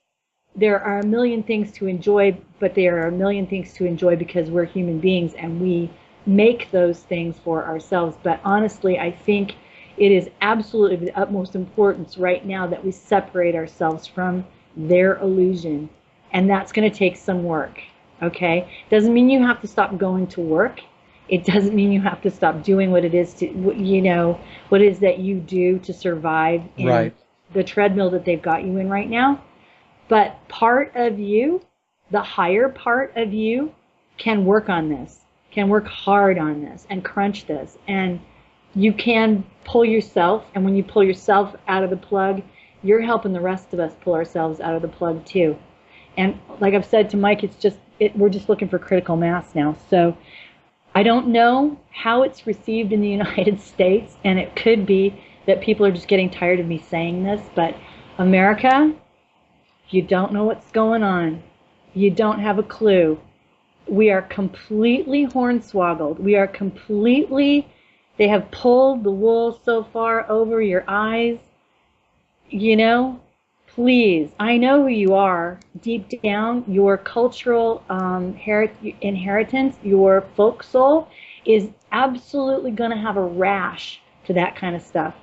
there are a million things to enjoy, but there are a million things to enjoy because we're human beings and we make those things for ourselves. But honestly, I think it is absolutely of the utmost importance right now that we separate ourselves from their illusion. And that's going to take some work. Okay? Doesn't mean you have to stop going to work. It doesn't mean you have to stop doing what it is that you do to survive in the treadmill that they've got you in right now. But part of you, the higher part of you, can work on this, can work hard on this and crunch this. And you can pull yourself, and when you pull yourself out of the plug, you're helping the rest of us pull ourselves out of the plug too. And like I've said to Mike, we're just looking for critical mass now. So I don't know how it's received in the United States, and it could be that people are just getting tired of me saying this, but America, you don't know what's going on. You don't have a clue. We are completely hornswoggled. We are completely, they have pulled the wool so far over your eyes. You know, please, I know who you are. Deep down, your cultural inheritance, your folk soul is absolutely going to have a rash to that kind of stuff.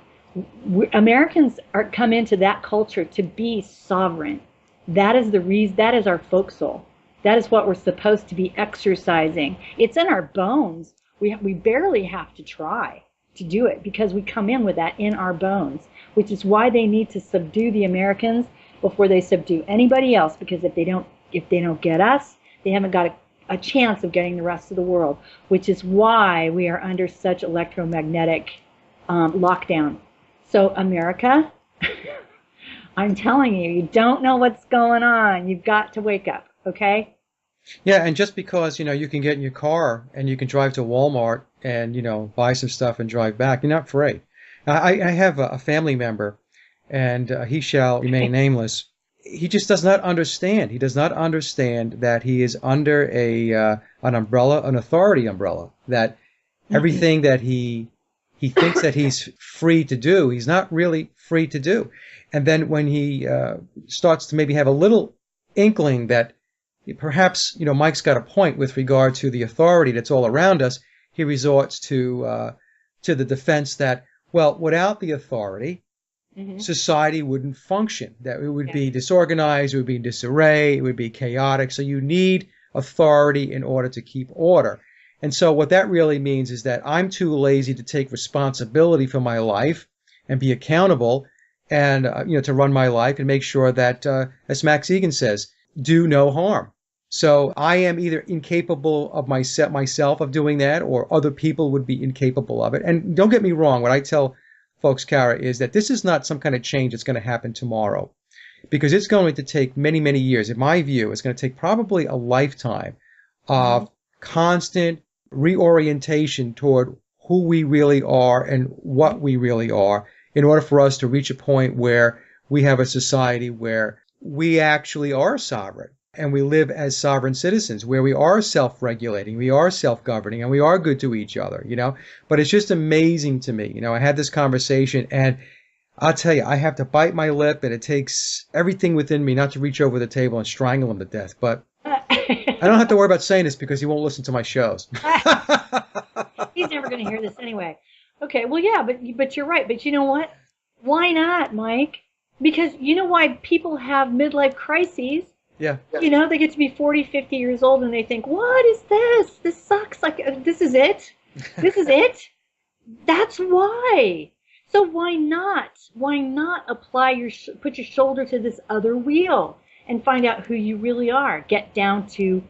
Americans come into that culture to be sovereign. That is the reason. That is our folk soul. That is what we're supposed to be exercising. It's in our bones. We barely have to try to do it because we come in with that in our bones, which is why they need to subdue the Americans before they subdue anybody else. Because if they don't get us, they haven't got a chance of getting the rest of the world. Which is why we are under such electromagnetic lockdown. So America. I'm telling you, you don't know what's going on. You've got to wake up, okay? Yeah, and just because, you can get in your car and you can drive to Walmart and, buy some stuff and drive back, you're not free. I have a family member, and he shall remain nameless. He just does not understand. He does not understand that he is under an umbrella, an authority umbrella, that everything that he thinks that he's free to do, he's not really free to do. And then when he starts to maybe have a little inkling that perhaps, Mike's got a point with regard to the authority that's all around us, he resorts to the defense that, well, without the authority, society wouldn't function. That it would be disorganized, it would be in disarray, it would be chaotic. So you need authority in order to keep order. And so what that really means is that I'm too lazy to take responsibility for my life and be accountable and, to run my life and make sure that, as Max Egan says, do no harm. So I am either incapable of myself of doing that, or other people would be incapable of it. And don't get me wrong, what I tell folks, Cara, is that this is not some kind of change that's going to happen tomorrow, because it's going to take many, many years. In my view, it's going to take probably a lifetime of constant reorientation toward who we really are and what we really are, in order for us to reach a point where we have a society where we actually are sovereign and we live as sovereign citizens, where we are self-regulating, we are self-governing, and we are good to each other, But it's just amazing to me. I had this conversation, and I'll tell you, I have to bite my lip, and it takes everything within me not to reach over the table and strangle him to death. But I don't have to worry about saying this because he won't listen to my shows. He's never going to hear this anyway. Okay, well, yeah, but you're right. But you know what? Why not, Mike? Because you know why people have midlife crises? Yeah. They get to be 40, 50 years old and they think, what is this? This sucks. Like, this is it? This is it? That's why. So why not? Why not put your shoulder to this other wheel and find out who you really are? Get down to,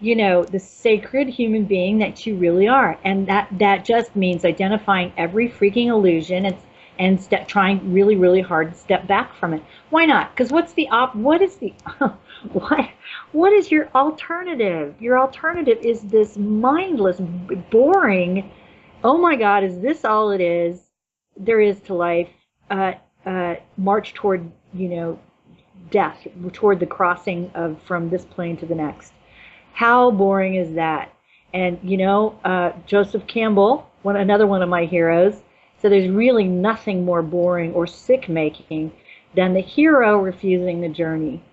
the sacred human being that you really are. And that just means identifying every freaking illusion and trying really, really hard to step back from it. Why not? Because what is your alternative? Your alternative is this mindless, boring, oh my God, is this all it is? There is to life. March toward, death, toward the crossing from this plane to the next. How boring is that? And, Joseph Campbell, another one of my heroes, so there's really nothing more boring or sick-making than the hero refusing the journey.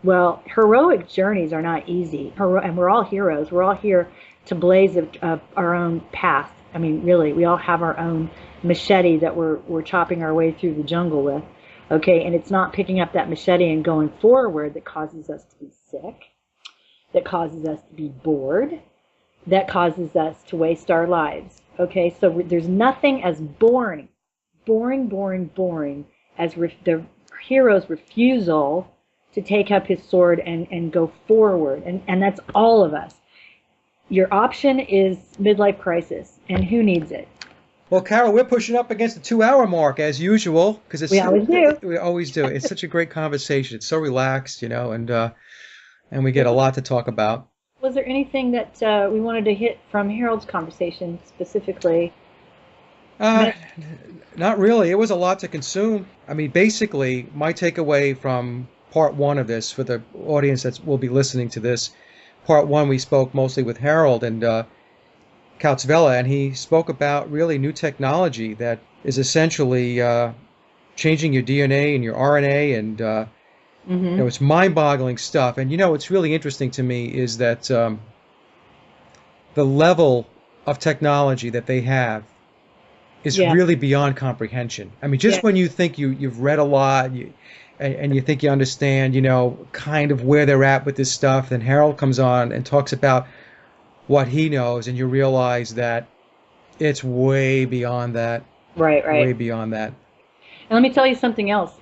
Well, heroic journeys are not easy, and we're all heroes. We're all here to blaze our own path. I mean, really, we all have our own machete that we're chopping our way through the jungle with. Okay, and it's not picking up that machete and going forward that causes us to be sick, that causes us to be bored, that causes us to waste our lives. Okay, so there's nothing as boring as the hero's refusal to take up his sword and go forward. And that's all of us. Your option is midlife crisis, and who needs it? Well, Cara, we're pushing up against the 2 hour mark as usual because We always do. We always do. It's such a great conversation. It's so relaxed, and we get a lot to talk about. Was there anything that we wanted to hit from Harold's conversation specifically? Not really. It was a lot to consume. I mean, basically, my takeaway from part one of this for the audience that will be listening to this, part one, we spoke mostly with Harold and Kautzvella, and he spoke about really new technology that is essentially changing your DNA and your RNA, and it's mind-boggling stuff. And what's really interesting to me is that the level of technology that they have is really beyond comprehension. I mean, just when you think you've read a lot and you think you understand, kind of where they're at with this stuff, then Harold comes on and talks about what he knows, and you realize that it's way beyond that. Right. Way beyond that. And let me tell you something else.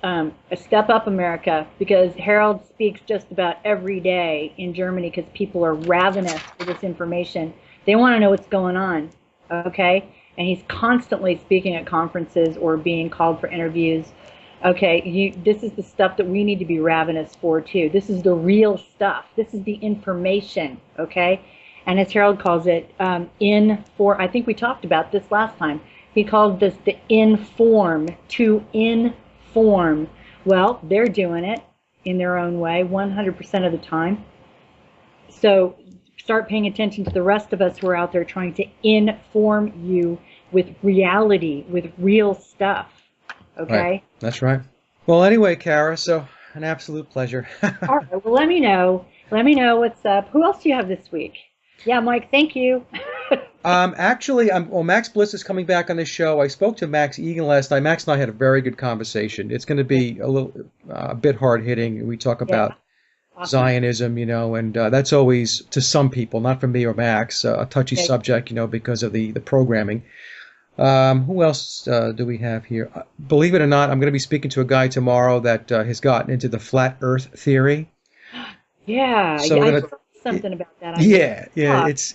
Step up, America, because Harold speaks just about every day in Germany because people are ravenous for this information. They want to know what's going on, okay? And he's constantly speaking at conferences or being called for interviews. Okay, this is the stuff that we need to be ravenous for, too. This is the real stuff. This is the information, okay? And as Harold calls it, I think we talked about this last time. He called this the to inform. Well, they're doing it in their own way 100% of the time. So start paying attention to the rest of us who are out there trying to inform you with reality, with real stuff. Okay? Right. That's right. Well, anyway, Cara, so an absolute pleasure. All right. Well, let me know. Let me know what's up. Who else do you have this week? Yeah, Mike, thank you. Actually, Max Bliss is coming back on the show. I spoke to Max Egan last night. Max and I had a very good conversation. It's going to be a bit hard-hitting. We talk about Zionism, and that's always, to some people, not for me or Max, a touchy subject, because of the programming. Who else do we have here? Believe it or not, I'm going to be speaking to a guy tomorrow that has gotten into the flat Earth theory. Yeah, so I heard something about that.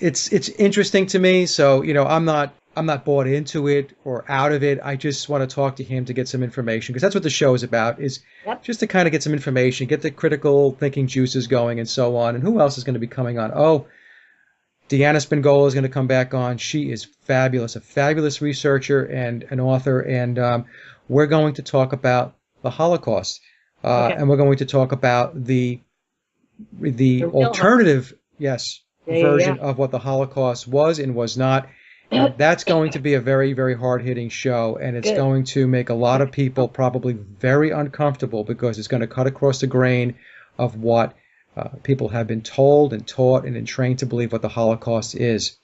It's interesting to me. So I'm not bought into it or out of it. I just want to talk to him to get some information, because that's what the show is about, is just to kind of get some information, get the critical thinking juices going and so on. And who else is going to be coming on? Deanna Spingola is going to come back on. She is fabulous, a fabulous researcher and an author, and we're going to talk about the Holocaust, and we're going to talk about the alternative, version of what the Holocaust was and was not. And that's going to be a very, very hard-hitting show, and it's going to make a lot of people probably very uncomfortable, because it's going to cut across the grain of what people have been told and taught and trained to believe what the Holocaust is.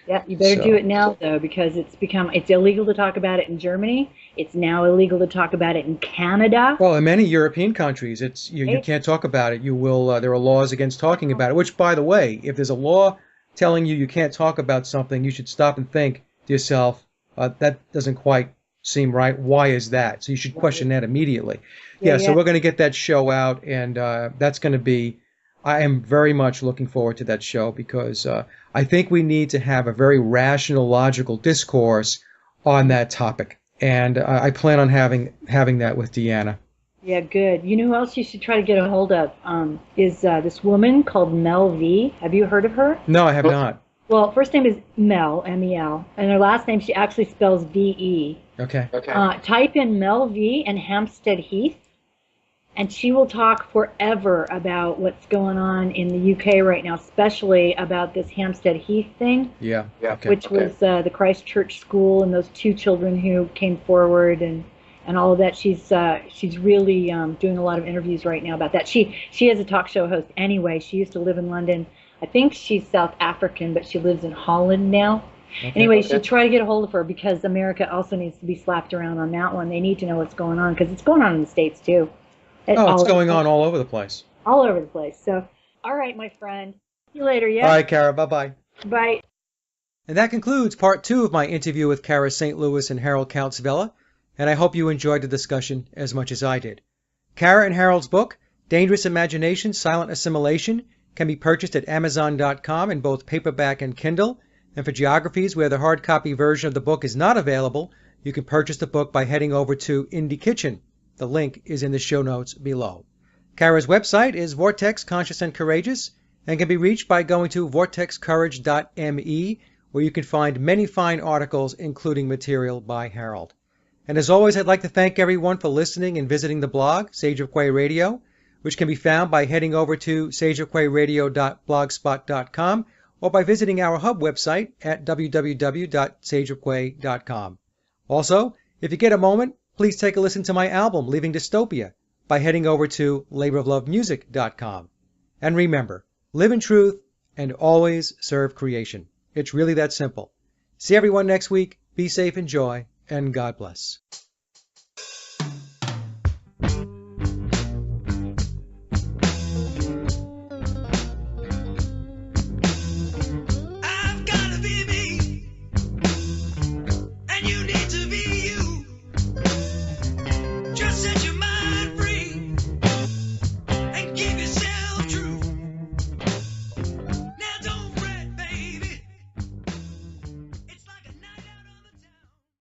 Yeah, you better do it now, though, because it's illegal to talk about it in Germany. It's now illegal to talk about it in Canada. Well, in many European countries, you can't talk about it. You will. There are laws against talking about it. Which, by the way, if there's a law telling you can't talk about something, you should stop and think to yourself, that doesn't quite seem right. Why is that? So you should question that immediately. So we're going to get that show out, and that's going to be. I am very much looking forward to that show, because I think we need to have a very rational, logical discourse on that topic. And I plan on having that with Deanna. Yeah, good. You know who else you should try to get a hold of is this woman called Mel V. Have you heard of her? No, I have not. Well, first name is Mel, M-E-L, and her last name she actually spells V-E. Okay. Type in Mel V and Hampstead Heath, and she will talk forever about what's going on in the UK right now, especially about this Hampstead Heath thing. Yeah. Which was the Christchurch school and those two children who came forward and all of that. She's really doing a lot of interviews right now about that. She is a talk show host anyway. She used to live in London. I think she's South African, but she lives in Holland now. Anyway, you should try to get a hold of her, because America also needs to be slapped around on that one. They need to know what's going on, because it's going on in the States too. It's going on all over the place. All over the place. So, all right, my friend. See you later, yeah? All right, Cara. Bye-bye. Bye. And that concludes part 2 of my interview with Cara St. Louis and Harold Kautzvella. and I hope you enjoyed the discussion as much as I did. Cara and Harold's book, Dangerous Imagination, Silent Assimilation, can be purchased at Amazon.com in both paperback and Kindle. And for geographies where the hard copy version of the book is not available, you can purchase the book by heading over to Indie Kitchen. The link is in the show notes below. Cara's website is Vortex Conscious and Courageous and can be reached by going to vortexcourage.me, where you can find many fine articles, including material by Harold. And as always, I'd like to thank everyone for listening and visiting the blog, Sage of Quay Radio, which can be found by heading over to sageofquayradio.blogspot.com or by visiting our hub website at www.sageofquay.com. Also, if you get a moment, please take a listen to my album, Leaving Dystopia, by heading over to laboroflovemusic.com. And remember, live in truth and always serve creation. It's really that simple. See everyone next week. Be safe, enjoy, and God bless.